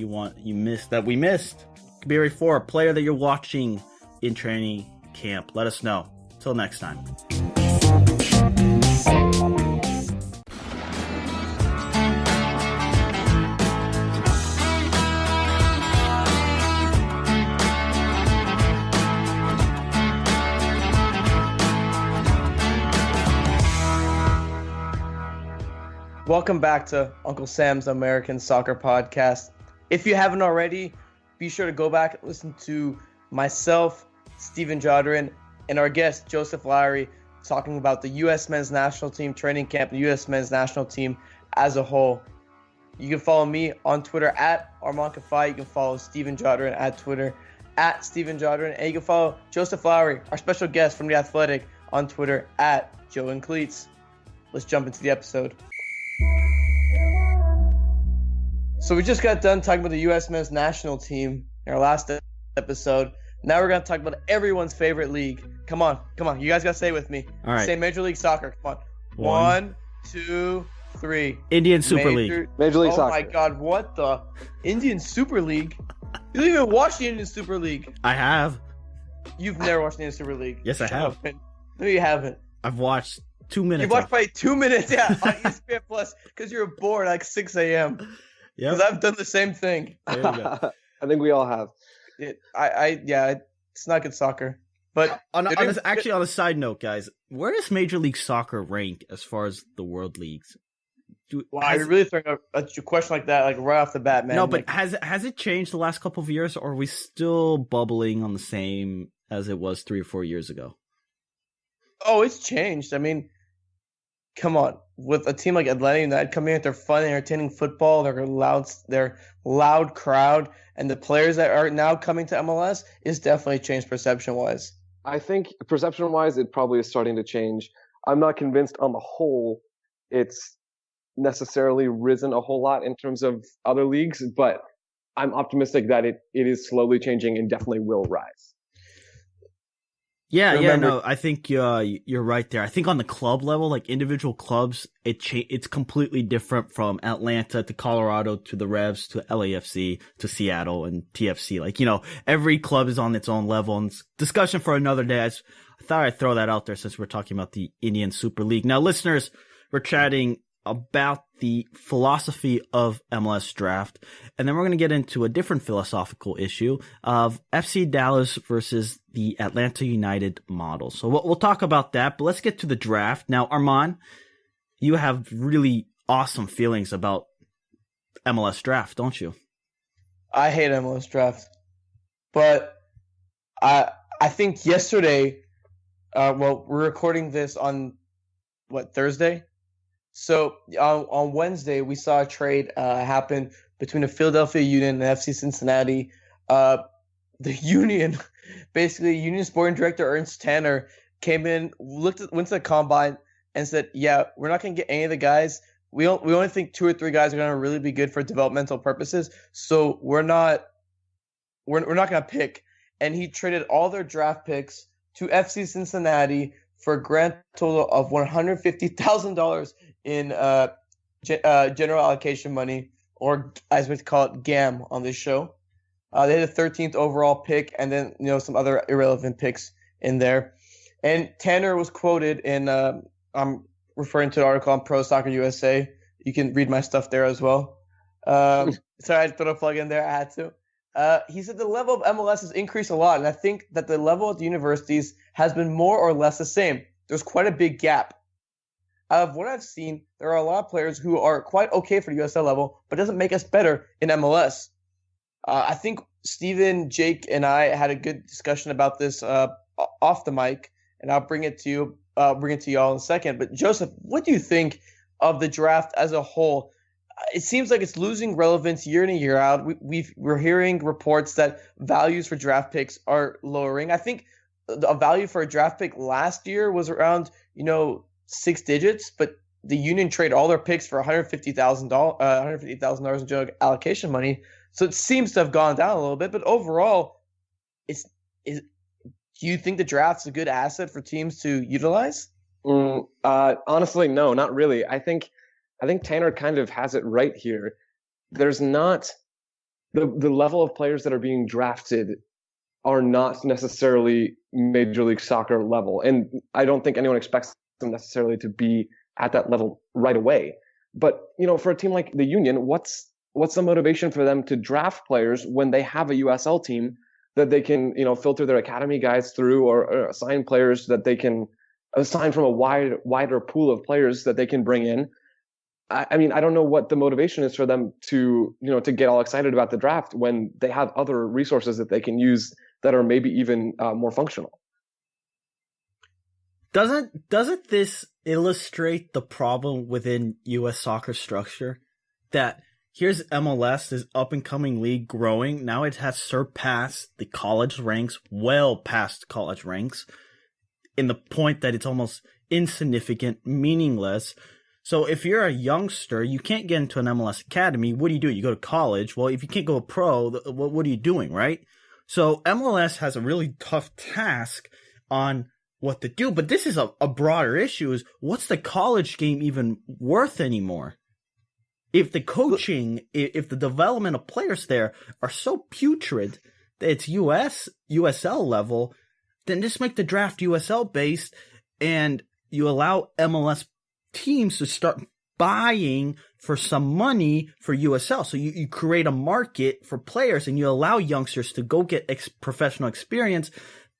we missed. Could be for a player that you're watching in training camp. Let us know. Till next time. Welcome back to Uncle Sam's American Soccer Podcast. If you haven't already, be sure to go back and listen to myself, Steven Jodrand, and our guest, Joseph Lowery, talking about the U.S. men's national team training camp, the U.S. men's national team as a whole. You can follow me on Twitter at Armand Kafai. You can follow Steven Jodrand at Twitter at Steven Jodrand. And you can follow Joseph Lowery, our special guest from The Athletic, on Twitter at Joe and Cleats. Let's jump into the episode. So we just got done talking about the U.S. men's national team in our last episode. Now we're going to talk about everyone's favorite league. Come on. You guys got to say it with me. All right. Say Major League Soccer. Come on. 1, 2, 3. Indian Super League. Major League Soccer. Oh my God, what the? Indian Super League? You don't even watch the Indian Super League. I have. You've never watched the Indian Super League. Yes, I have. No, you haven't. I've watched 2 minutes. You watched probably 2 minutes, yeah, on ESPN Plus because you're bored like 6 a.m. Yeah, because I've done the same thing. There you go. I think we all have. It's not good soccer. But on a side note, guys, where does Major League Soccer rank as far as the world leagues? Wow, you're really throwing a question like that, like right off the bat, man. No, but has it changed the last couple of years, or are we still bubbling on the same as it was 3 or 4 years ago? Oh, it's changed. I mean, come on. With a team like Atlanta United coming in with their fun, entertaining football, their loud crowd, and the players that are now coming to MLS is definitely changed perception-wise. I think perception-wise, it probably is starting to change. I'm not convinced on the whole it's necessarily risen a whole lot in terms of other leagues, but I'm optimistic that it is slowly changing and definitely will rise. Yeah, no, I think you're right there. I think on the club level, like individual clubs, it's completely different from Atlanta to Colorado to the Revs to LAFC to Seattle and TFC. Like, every club is on its own level, and it's discussion for another day. I thought I'd throw that out there since we're talking about the Indian Super League. Now, listeners, we're chatting about the philosophy of MLS draft, and then we're going to get into a different philosophical issue of FC Dallas versus the Atlanta United model. So we'll talk about that, but let's get to the draft. Now, Arman, you have really awesome feelings about MLS draft, don't you? I hate MLS draft, but I think yesterday, we're recording this on Thursday? So on Wednesday, we saw a trade happen between the Philadelphia Union and FC Cincinnati. The Union, basically, Union Sporting Director Ernst Tanner came in, went to the combine, and said, "Yeah, we're not going to get any of the guys. We only think 2 or 3 guys are going to really be good for developmental purposes. So we're not going to pick." And he traded all their draft picks to FC Cincinnati for a grand total of $150,000 in general allocation money, or as we call it, GAM on this show. They had a 13th overall pick, and then some other irrelevant picks in there. And Tanner was quoted in I'm referring to an article on Pro Soccer USA. You can read my stuff there as well. Sorry, I had to throw a plug in there. I had to. He said the level of MLS has increased a lot, and I think that the level at the universities has been more or less the same. There's quite a big gap. Out of what I've seen, there are a lot of players who are quite okay for the USL level, but doesn't make us better in MLS. I think Steven, Jake, and I had a good discussion about this off the mic, and I'll bring it to you. Bring it to y'all in a second. But Joseph, what do you think of the draft as a whole? It seems like it's losing relevance year in and year out. We're hearing reports that values for draft picks are lowering. I think a value for a draft pick last year was around 6 digits, but the Union traded all their picks for $150,000 in general allocation money. So it seems to have gone down a little bit, but overall, do you think the draft's a good asset for teams to utilize? Honestly, no, not really. I think Tanner kind of has it right here. There's not the level of players that are being drafted are not necessarily Major League Soccer level, and I don't think anyone expects them necessarily to be at that level right away. But for a team like the Union, what's the motivation for them to draft players when they have a USL team that they can filter their academy guys through, or assign players that they can assign from a wider pool of players that they can bring in? I mean, I don't know what the motivation is for them to to get all excited about the draft when they have other resources that they can use that are maybe even more functional. Doesn't this illustrate the problem within U.S. soccer structure? That here's MLS, this up-and-coming league growing. Now it has surpassed the college ranks, well past college ranks, in the point that it's almost insignificant, meaningless. So if you're a youngster, you can't get into an MLS academy. What do? You go to college. Well, if you can't go pro, what are you doing, right? So MLS has a really tough task on what to do. But this is a broader issue, is what's the college game even worth anymore? If the coaching, if the development of players there are so putrid that it's USL level, then just make the draft USL based, and you allow MLS teams to start buying for some money for USL. So you create a market for players, and you allow youngsters to go get professional experience,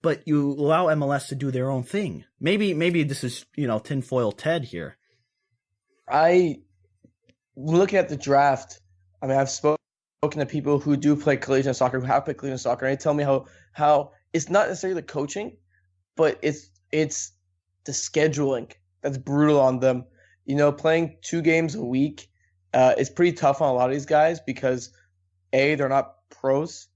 but you allow MLS to do their own thing. Maybe this is, tinfoil Ted here. Looking at the draft, I mean, I've spoken to people who do play collegiate soccer, who have played collegiate soccer, and they tell me how it's not necessarily the coaching, but it's the scheduling that's brutal on them. Playing 2 games a week is pretty tough on a lot of these guys because A, they're not pros,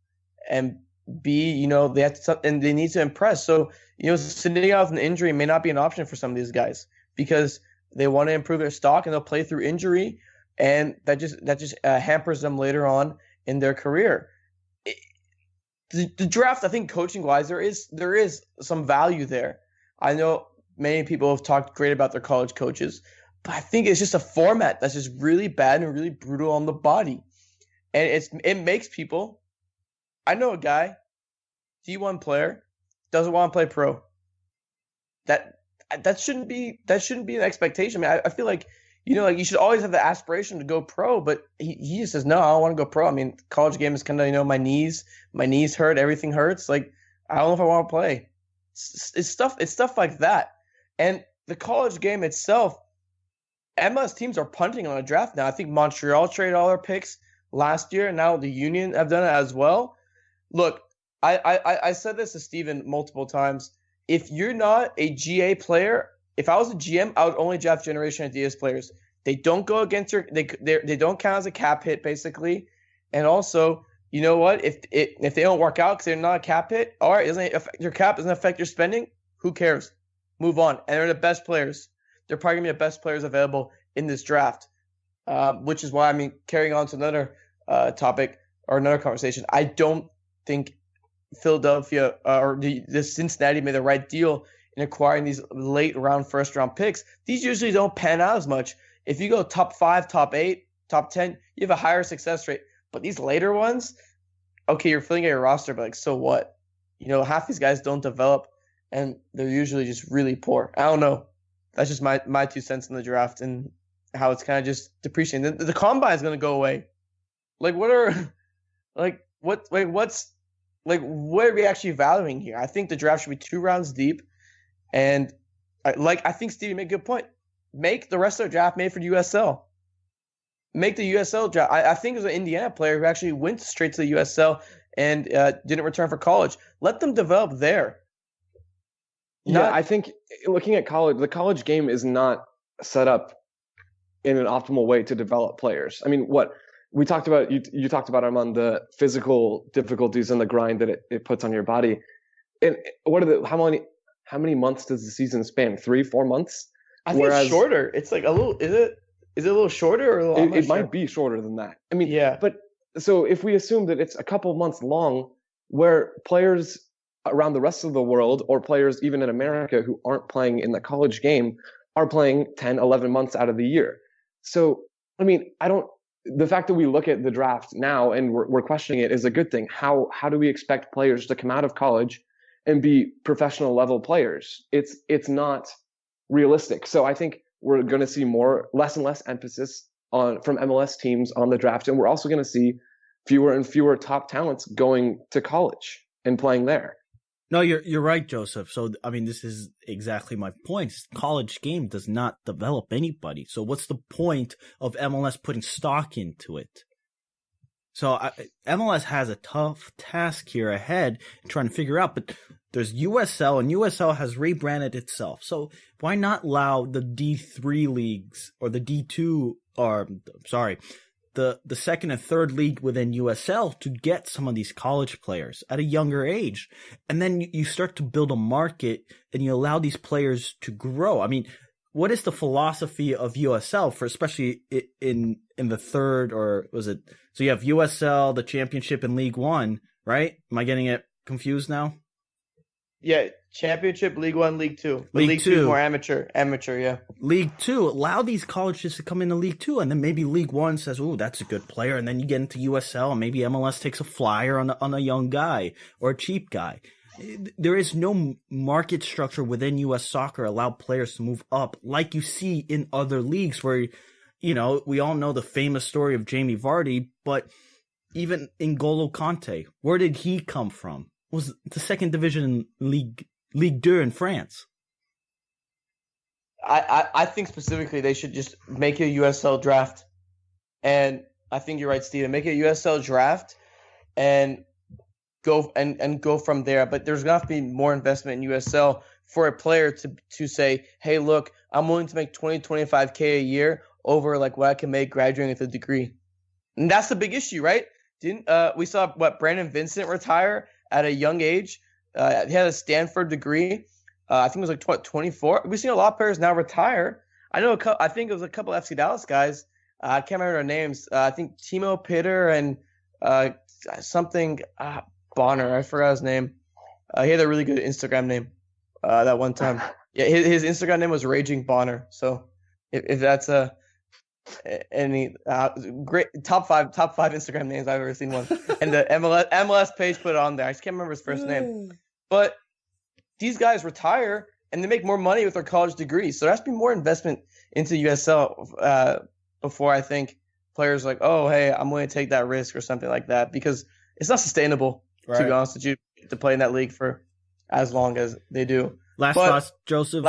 and B, they have to, and they need to impress. So, sitting out with an injury may not be an option for some of these guys because they want to improve their stock, and they'll play through injury, and that just hampers them later on in their career. the draft, I think coaching wise, there is some value there. I know many people have talked great about their college coaches, but I think it's just a format that's just really bad and really brutal on the body. And it makes people. I know a guy, D1 player, doesn't want to play pro. That shouldn't be an expectation. I mean, I feel like, like you should always have the aspiration to go pro, but he just says, no, I don't want to go pro. I mean, college game is kind of, my knees hurt, everything hurts. Like, I don't know if I want to play. It's stuff like that. And the college game itself, MLS teams are punting on a draft now. I think Montreal traded all their picks last year, and now the Union have done it as well. Look, I said this to Steven multiple times. If you're not a GA player, if I was a GM, I would only draft Generation Ideas players. They don't go against they don't count as a cap hit, basically. And also, you know what? If they don't work out because they're not a cap hit, all right, your cap doesn't affect your spending. Who cares? Move on. And they're the best players. They're probably gonna be the best players available in this draft. Which is why, I mean, carrying on to another topic or another conversation, I don't think Philadelphia or the Cincinnati made the right deal in acquiring these late round, first round picks. These usually don't pan out as much. If you go top 5, top 8, top 10, you have a higher success rate. But these later ones, okay, you're filling out your roster, but like, so what? Half these guys don't develop, and they're usually just really poor. I don't know. That's just my 2 cents in the draft and how it's kind of just depreciating. The combine is going to go away. Like, what are we actually valuing here? I think the draft should be 2 rounds deep. And I think Stevie made a good point. Make the rest of the draft made for the USL. Make the USL draft. I think there's an Indiana player who actually went straight to the USL and didn't return for college. Let them develop there. I think looking at college, the college game is not set up in an optimal way to develop players. I mean, what we talked about, you talked about, Armand, the physical difficulties and the grind that it puts on your body. And how many months does the season span? 3-4 months? I think it's shorter. It's like a little. Is it a little shorter or it might be shorter than that. I mean, yeah. But so if we assume that it's a couple of months long, where players around the rest of the world, or players even in America who aren't playing in the college game, are playing 10, 11 months out of the year. So, I mean, the fact that we look at the draft now and we're questioning it is a good thing. How do we expect players to come out of college and be professional level players? It's not realistic. So I think we're going to see less and less emphasis from MLS teams on the draft, and we're also going to see fewer and fewer top talents going to college and playing there. No, you're right, Joseph. So, I mean, this is exactly my point. College game does not develop anybody. So what's the point of MLS putting stock into it? So MLS has a tough task here ahead trying to figure out, but there's USL, and USL has rebranded itself. So why not allow the D3 leagues or the D2, the second and third league within USL to get some of these college players at a younger age. And then you start to build a market and you allow these players to grow. I mean, what is the philosophy of USL for, especially in the third, or was it? So you have USL, the championship, and League One, right? Am I getting it confused now? Yeah, Championship, League One, League Two. League Two is more amateur, yeah. League Two, allow these colleges to come into League Two, and then maybe League One says, "Oh, that's a good player," and then you get into USL, and maybe MLS takes a flyer on a young guy or a cheap guy. There is no market structure within U.S. soccer allow players to move up like you see in other leagues where, we all know the famous story of Jamie Vardy, but even N'Golo Kanté, where did he come from? Was the second division Ligue 2 in France. I think specifically they should just make a USL draft. And I think you're right, Steven. Make a USL draft and go from there. But there's going to have to be more investment in USL for a player to say, hey, look, I'm willing to make 20, 25K a year over like what I can make graduating with a degree. And that's the big issue, right? We saw Brandon Vincent retire at a young age. He had a Stanford degree. I think it was like 24. We've seen a lot of players now retire. I think it was a couple FC Dallas guys. I can't remember their names. I think Timo Pitter and something. Bonner. I forgot his name. He had a really good Instagram name that one time. Yeah, his Instagram name was Raging Bonner. So if that's any great top five Instagram names I've ever seen one, and the MLS page put it on there. I just can't remember his first name, but these guys retire and they make more money with their college degrees. So there has to be more investment into USL before I think players are like, oh, hey, I'm going to take that risk or something like that, because it's not sustainable, to be honest with you, to play in that league for as long as they do. Last thoughts, Joseph?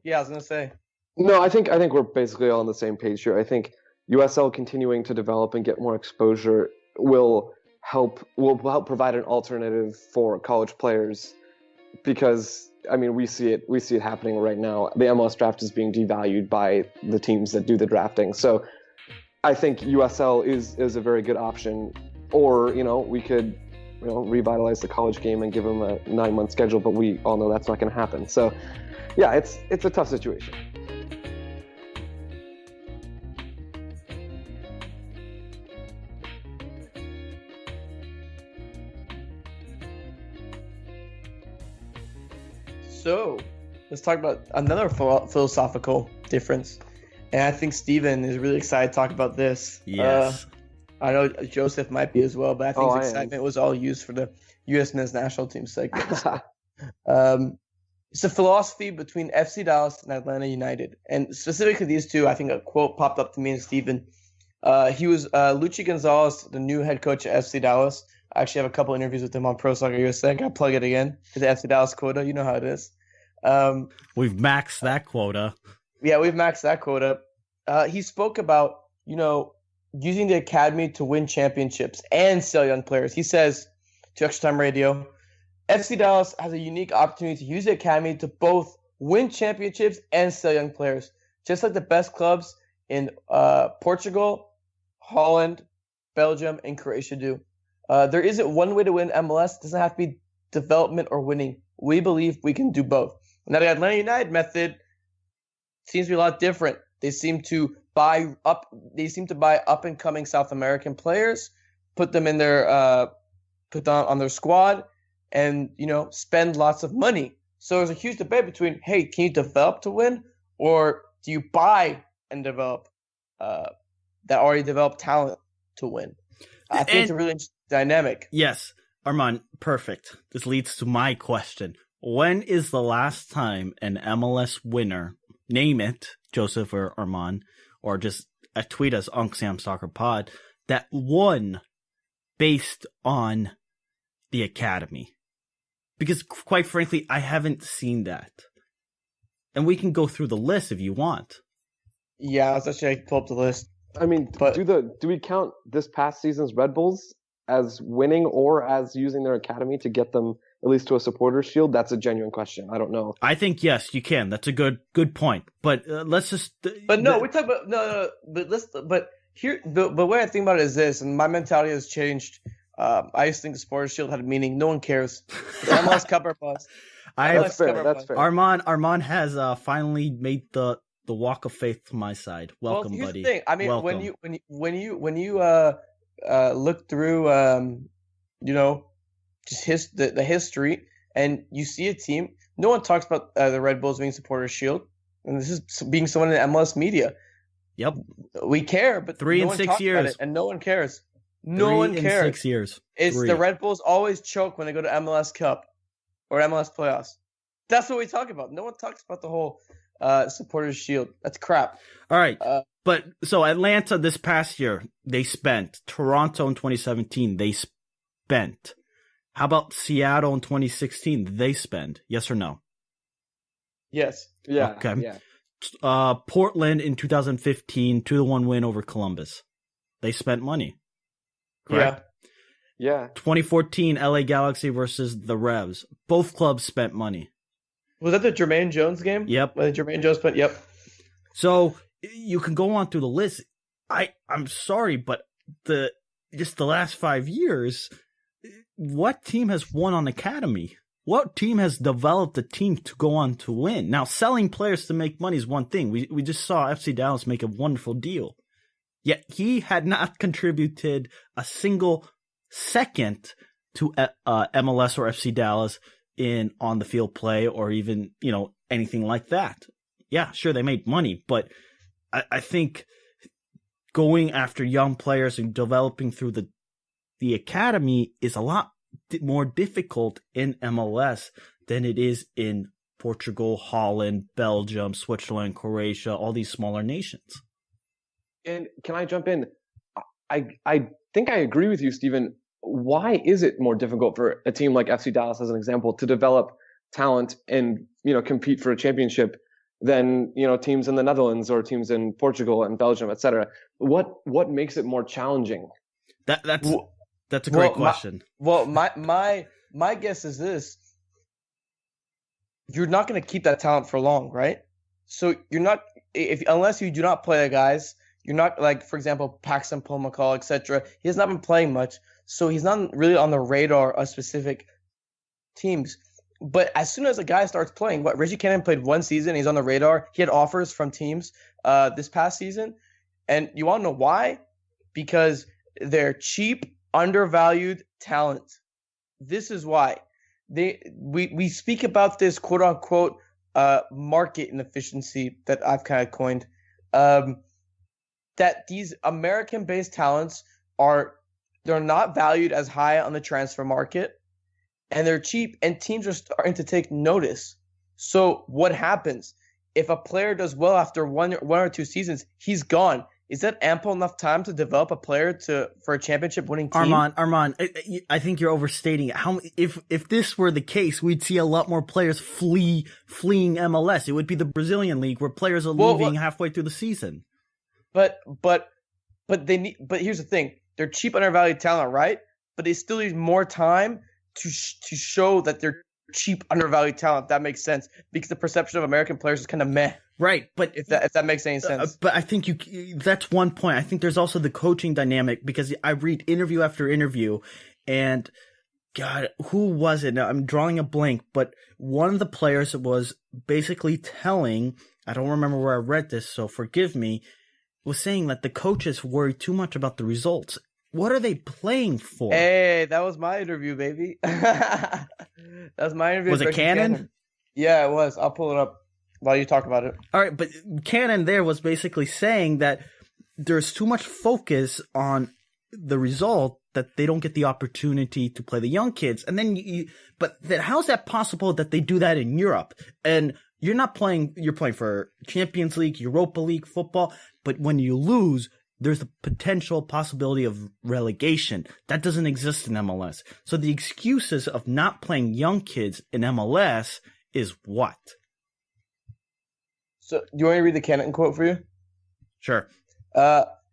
Yeah, I was going to say. No, I think we're basically all on the same page here. I think USL continuing to develop and get more exposure will help provide an alternative for college players, because I mean we see it happening right now. The MLS draft is being devalued by the teams that do the drafting. So I think USL is a very good option. Or we could revitalize the college game and give them a 9-month schedule, but we all know that's not going to happen. So yeah, it's a tough situation. So let's talk about another philosophical difference. And I think Steven is really excited to talk about this. Yes. I know Joseph might be as well, but I think his excitement was all used for the U.S. men's national team segment. It's a philosophy between FC Dallas and Atlanta United. And specifically these two, I think a quote popped up to me and Steven. He was Luchi Gonzalez, the new head coach at FC Dallas. I actually have a couple interviews with him on Pro Soccer USA. I plug it again to the FC Dallas quota. You know how it is. We've maxed that quota. Yeah, we've maxed that quota. He spoke about, using the academy to win championships and sell young players. He says to Extra Time Radio, FC Dallas has a unique opportunity to use the academy to both win championships and sell young players, just like the best clubs in Portugal, Holland, Belgium, and Croatia do. There isn't one way to win MLS. It doesn't have to be development or winning. We believe we can do both. Now, the Atlanta United method seems to be a lot different. They seem to buy up and coming South American players, put them in their put on their squad, and spend lots of money. So there's a huge debate between, hey, can you develop to win, or do you buy and develop that already developed talent to win? I think it's a really interesting dynamic. Yes, Armand, perfect. This leads to my question. When is the last time an MLS winner, name it, Joseph or Armand, or just tweet us, Uncle Sam Soccer Pod, that won based on the academy? Because quite frankly, I haven't seen that. And we can go through the list if you want. Yeah, I can pull up the list. I mean, do we count this past season's Red Bulls as winning or as using their academy to get them at least to a supporters shield? That's a genuine question. I don't know. I think yes, you can. That's a good point. But let's just. But no, we talk about no. But here, the way I think about it is this, and my mentality has changed. I used to think the supporters shield had a meaning. No one cares. The MLS Cup or bust. That's fair. Armand has finally made the walk of faith to my side. Welcome, here's buddy. The thing. I mean, welcome. when you look through just the history, and you see a team, no one talks about the Red Bulls being supporters shield, and this is being someone in MLS media. Yep, we care, but 3 and 6 years, and no one cares. No one cares. 6 years. It's the Red Bulls always choke when they go to MLS Cup or MLS playoffs. That's what we talk about. No one talks about the whole supporters shield. That's crap. All right. But so Atlanta this past year, they spent. Toronto in 2017, they spent. How about Seattle in 2016? Did they spend? Yes or no? Yes. Yeah. Okay. Yeah. Portland in 2015, 2-1 win over Columbus. They spent money. Correct? Yeah. 2014, LA Galaxy versus the Revs. Both clubs spent money. Was that the Jermaine Jones game? Yep. When Jermaine Jones spent, yep. So you can go on through the list. I'm sorry, but just the last 5 years, what team has won on academy? What team has developed a team to go on to win? Now, selling players to make money is one thing. We just saw FC Dallas make a wonderful deal. Yet he had not contributed a single second to MLS or FC Dallas in on the field play or even, anything like that. Yeah, sure, they made money, but I think going after young players and developing through the academy is a lot more difficult in MLS than it is in Portugal, Holland, Belgium, Switzerland, Croatia, all these smaller nations. And can I jump in? I think I agree with you, Stephen. Why is it more difficult for a team like FC Dallas, as an example, to develop talent and compete for a championship than teams in the Netherlands or teams in Portugal and Belgium, etc.? What makes it more challenging? That's a great question. My guess is this: you're not going to keep that talent for long, right? So you're not unless you do not play the guys. You're not, like, for example, Paxton Pomacall, etc. He has not been playing much, so he's not really on the radar of specific teams. But as soon as a guy starts playing, Reggie Cannon played one season, he's on the radar. He had offers from teams this past season. And you want to know why? Because they're cheap, undervalued talent. This is why. We speak about this quote-unquote market inefficiency that I've kind of coined. That these American-based talents they're not valued as high on the transfer market, and they're cheap, and teams are starting to take notice. So what happens if a player does well after one or two seasons? He's gone. Is that ample enough time to develop a player for a championship-winning team? Armand, I think you're overstating it. If this were the case, we'd see a lot more players fleeing MLS. It would be the Brazilian league where players are leaving halfway through the season. But here's the thing: they're cheap, undervalued talent, right? But they still need more time to show that they're cheap, undervalued talent. If that makes sense, because the perception of American players is kind of meh. Right, but if that makes any sense. But I think that's one point. I think there's also the coaching dynamic, because I read interview after interview, and God, who was it? Now I'm drawing a blank, but one of the players was basically telling, I don't remember where I read this, so forgive me, was saying that the coaches worry too much about the results. What are they playing for? Hey, that was my interview, baby. That was my interview. Was it Cannon? Yeah, it was. I'll pull it up while you talk about it. All right, but Cannon there was basically saying that there's too much focus on the result that they don't get the opportunity to play the young kids. And then but then how's that possible that they do that in Europe? And you're playing for Champions League, Europa League football, but when you lose, there's the potential possibility of relegation. That doesn't exist in MLS. So the excuses of not playing young kids in MLS is what? So do you want me to read the Cannon quote for you? Sure.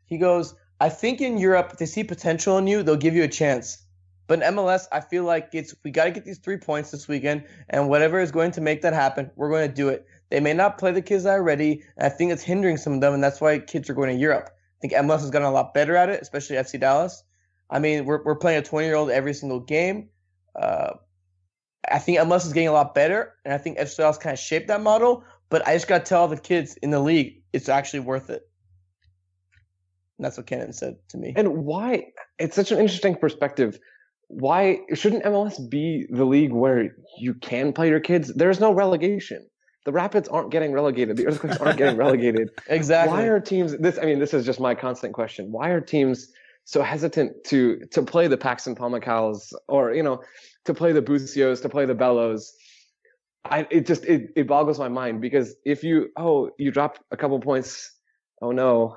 He goes, I think in Europe, if they see potential in you, they'll give you a chance. But in MLS, I feel like we got to get these 3 points this weekend, and whatever is going to make that happen, we're going to do it. They may not play the kids that are ready, and I think it's hindering some of them, and that's why kids are going to Europe. I think MLS has gotten a lot better at it, especially FC Dallas. I mean, we're playing a 20-year-old every single game. I think MLS is getting a lot better, and I think FC Dallas kind of shaped that model, but I just got to tell the kids in the league it's actually worth it. And that's what Cannon said to me. And why? It's such an interesting perspective. Why shouldn't MLS be the league where you can play your kids? There's no relegation. The Rapids aren't getting relegated. The Earthquakes aren't getting relegated. Exactly. Why are teams this is just my constant question. Why are teams so hesitant to play the Paxton Pomacals or, to play the Bucios, to play the Bellows? It boggles my mind, because if you drop a couple points, oh no,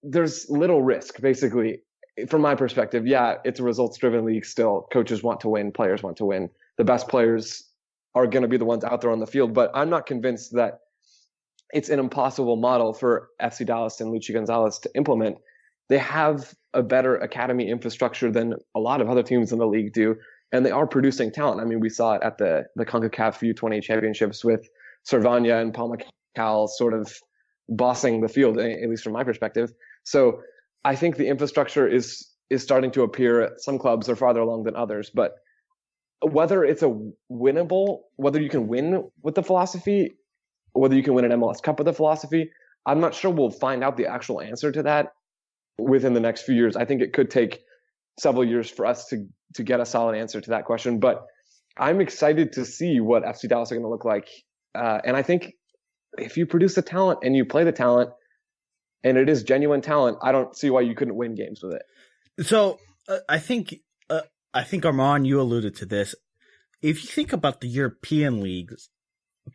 there's little risk, basically. From my perspective, yeah, it's a results-driven league still. Coaches want to win, players want to win. The best players are going to be the ones out there on the field, but I'm not convinced that it's an impossible model for FC Dallas and Luchi Gonzalez to implement. They have a better academy infrastructure than a lot of other teams in the league do, and they are producing talent. I mean, we saw it at the CONCACAF U20 championships with Cervania and Pomacall sort of bossing the field, at least from my perspective. So I think the infrastructure is starting to appear. Some clubs are farther along than others, but whether it's whether you can win with the philosophy, whether you can win an MLS Cup with the philosophy, I'm not sure we'll find out the actual answer to that within the next few years. I think it could take several years for us to get a solid answer to that question. But I'm excited to see what FC Dallas are going to look like. And I think if you produce the talent and you play the talent and it is genuine talent, I don't see why you couldn't win games with it. So I think Armand, you alluded to this. If you think about the European leagues,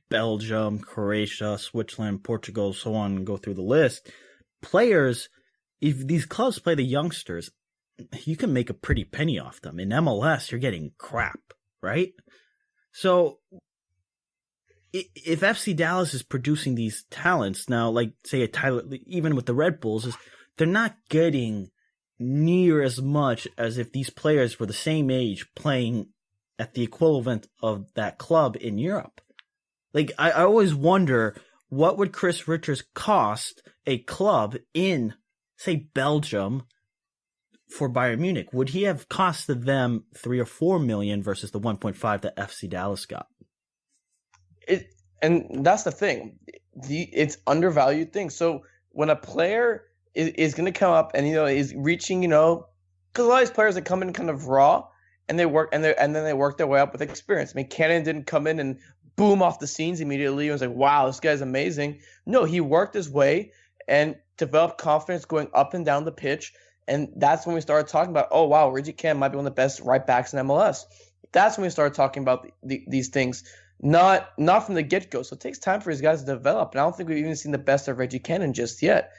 Belgium, Croatia, Switzerland, Portugal, so on, and go through the list, players, if these clubs play the youngsters, you can make a pretty penny off them. In MLS, you're getting crap, right? So if FC Dallas is producing these talents now, like say a Tyler, even with the Red Bulls, they're not getting near as much as if these players were the same age playing at the equivalent of that club in Europe. Like, I always wonder, what would Chris Richards cost a club in, say, Belgium for Bayern Munich? Would he have costed them $3 or $4 million versus the 1.5 that FC Dallas got? And that's the thing. It's undervalued thing. So when a player is going to come up and, is reaching, because a lot of these players that come in kind of raw and they work and then they work their way up with experience. I mean, Cannon didn't come in and boom off the scenes immediately. It was like, wow, this guy's amazing. No, he worked his way and developed confidence going up and down the pitch. And that's when we started talking about, oh, wow, Reggie Cannon might be one of the best right backs in MLS. That's when we started talking about these things, not from the get-go. So it takes time for these guys to develop. And I don't think we've even seen the best of Reggie Cannon just yet.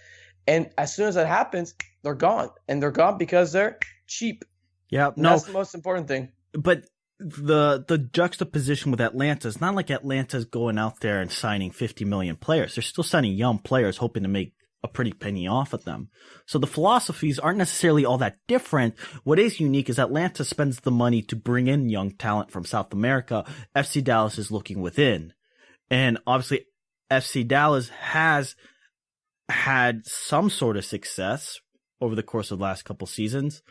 And as soon as that happens, they're gone. And they're gone because they're cheap. Yeah, no, that's the most important thing. But the juxtaposition with Atlanta is not like Atlanta's going out there and signing 50 million players. They're still signing young players, hoping to make a pretty penny off of them. So the philosophies aren't necessarily all that different. What is unique is Atlanta spends the money to bring in young talent from South America. FC Dallas is looking within. And obviously, FC Dallas has had some sort of success over the course of the last couple seasons,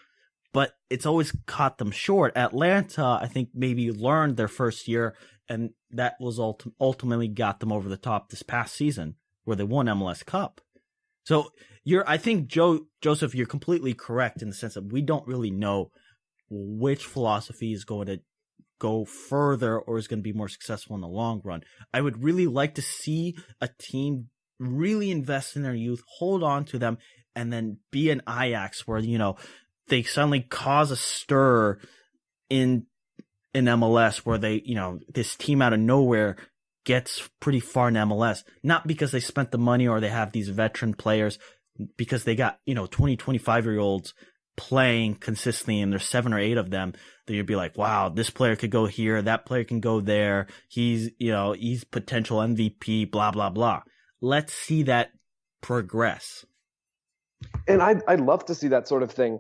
but it's always caught them short. Atlanta, I think, maybe learned their first year, and that was ultimately got them over the top this past season, where they won MLS Cup. So I think Joseph, you're completely correct in the sense that we don't really know which philosophy is going to go further or is going to be more successful in the long run. I would really like to see a team really invest in their youth, hold on to them, and then be an Ajax where, they suddenly cause a stir in MLS where they, this team out of nowhere gets pretty far in MLS, not because they spent the money or they have these veteran players, because they got, 20, 25-year-olds playing consistently, and there's 7 or 8 of them, that you'd be like, wow, this player could go here, that player can go there, he's potential MVP, blah, blah, blah. Let's see that progress. And I'd love to see that sort of thing.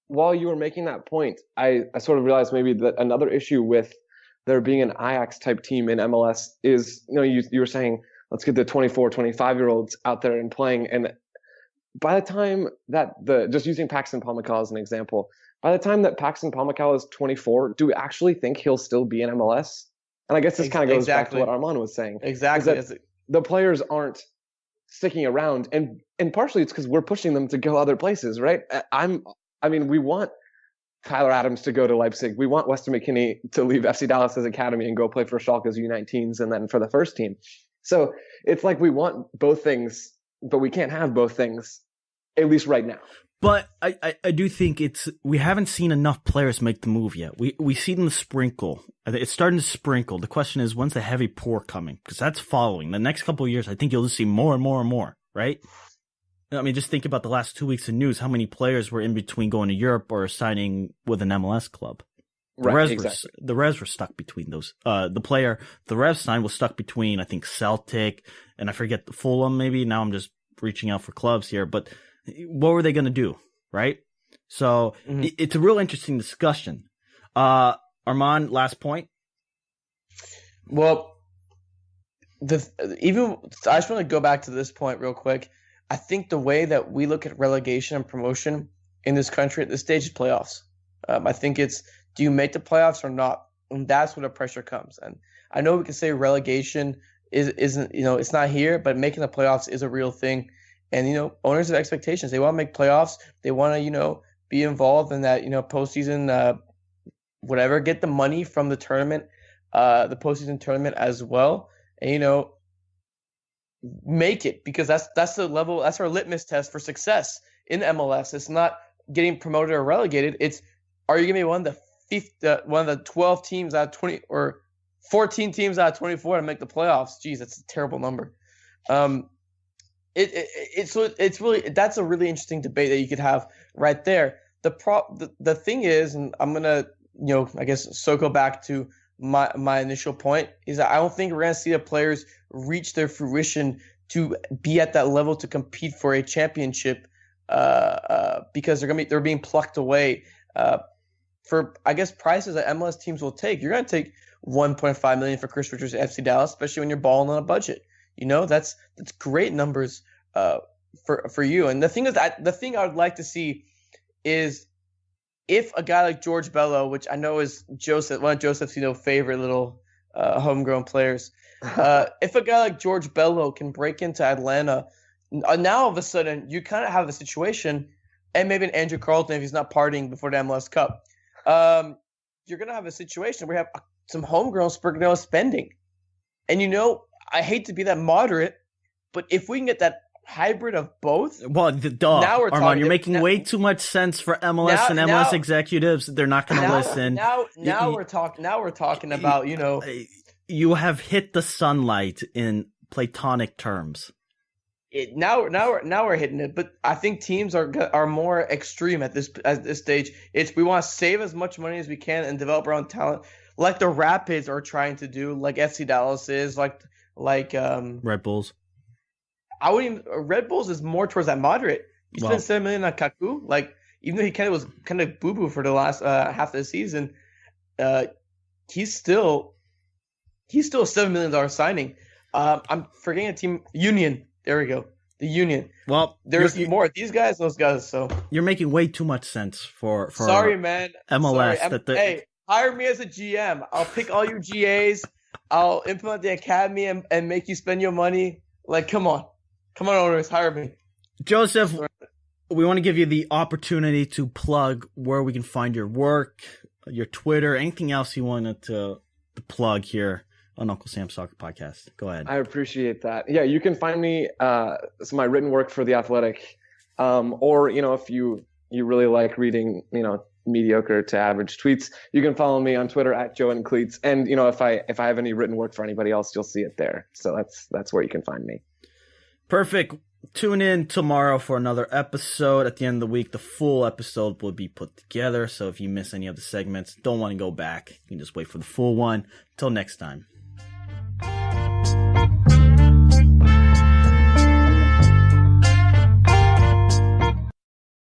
While you were making that point, I sort of realized maybe that another issue with there being an Ajax type team in MLS is, you were saying, let's get the 24, 25-year-olds out there and playing. And by the time that just using Paxton Pomykal as an example, by the time that Paxton Pomykal is 24, do we actually think he'll still be in MLS? And I guess this kind of goes back to what Armand was saying. Exactly. The players aren't sticking around, and partially it's because we're pushing them to go other places, right? We want Tyler Adams to go to Leipzig. We want Weston McKennie to leave FC Dallas's academy and go play for Schalke's U19s and then for the first team. So it's like we want both things, but we can't have both things, at least right now. But I do think we haven't seen enough players make the move yet. We see them sprinkle. It's starting to sprinkle. The question is, when's the heavy pour coming? Because that's following. The next couple of years, I think you'll just see more and more and more, right? I mean, just think about the last 2 weeks of news, how many players were in between going to Europe or signing with an MLS club. The Revs were stuck between those. The Revs signed was stuck between, I think, Celtic and I forget the Fulham maybe. Now I'm just reaching out for clubs here, but what were they going to do, right? So it's a real interesting discussion. Armand, last point. Well, I just want to go back to this point real quick. I think the way that we look at relegation and promotion in this country at this stage is playoffs. I think it's, do you make the playoffs or not? And that's where the pressure comes. And I know we can say relegation isn't, it's not here, but making the playoffs is a real thing. And, owners have expectations. They want to make playoffs. They want to, be involved in that, postseason, whatever. Get the money from the tournament, the postseason tournament as well, and make it, because that's the level. That's our litmus test for success in MLS. It's not getting promoted or relegated. It's, are you gonna be one of the 12 teams out of 20 or 14 teams out of 24 to make the playoffs? Jeez, that's a terrible number. It's really, that's a really interesting debate that you could have right there. The thing is, and I'm gonna I guess circle back to my initial point, is that I don't think we're gonna see the players reach their fruition to be at that level to compete for a championship, because they're being plucked away for, I guess, prices that MLS teams will take. You're gonna take $1.5 million for Chris Richards at FC Dallas, especially when you're balling on a budget. That's great numbers for you. And the thing is, the thing I would like to see is if a guy like George Bello, which I know is one of Joseph's favorite little homegrown players, if a guy like George Bello can break into Atlanta, now all of a sudden you kind of have a situation, and maybe an Andrew Carlton if he's not partying before the MLS Cup, you're gonna have a situation where you have some homegrown Spurgeon spending. And I hate to be that moderate, but if we can get that hybrid of both, well, now we're Armand, you're making way too much sense for MLS and MLS executives. They're not going to listen. Now we're talking about you have hit the sunlight in platonic terms. Now we're hitting it, but I think teams are more extreme at this stage. We want to save as much money as we can and develop our own talent, like the Rapids are trying to do, like FC Dallas is, like Red Bulls. Red Bulls is more towards that moderate. You spend $7 million on Kaku, even though he was kind of boo boo for the last half of the season, he's still a $7 million signing. I'm forgetting a team, Union. There we go, the Union. Well, there's more. These guys, those guys. So you're making way too much sense for sorry, man. MLS. Sorry. Hey, hire me as a GM. I'll pick all you GAs. I'll implement the academy and make you spend your money. Come on, owners, hire me. Joseph, we want to give you the opportunity to plug where we can find your work, your Twitter, anything else you wanted to plug here on Uncle Sam's Soccer Podcast. Go ahead. I appreciate that. Yeah, you can find me some my written work for The Athletic, or if you really like reading mediocre to average tweets, you can follow me on Twitter at Joe and Cleats. And if I have any written work for anybody else, you'll see it there. So that's where you can find me. Perfect. Tune in tomorrow for another episode. At the end of the week, the full episode will be put together. So if you miss any of the segments, don't want to go back, you can just wait for the full one. Till next time.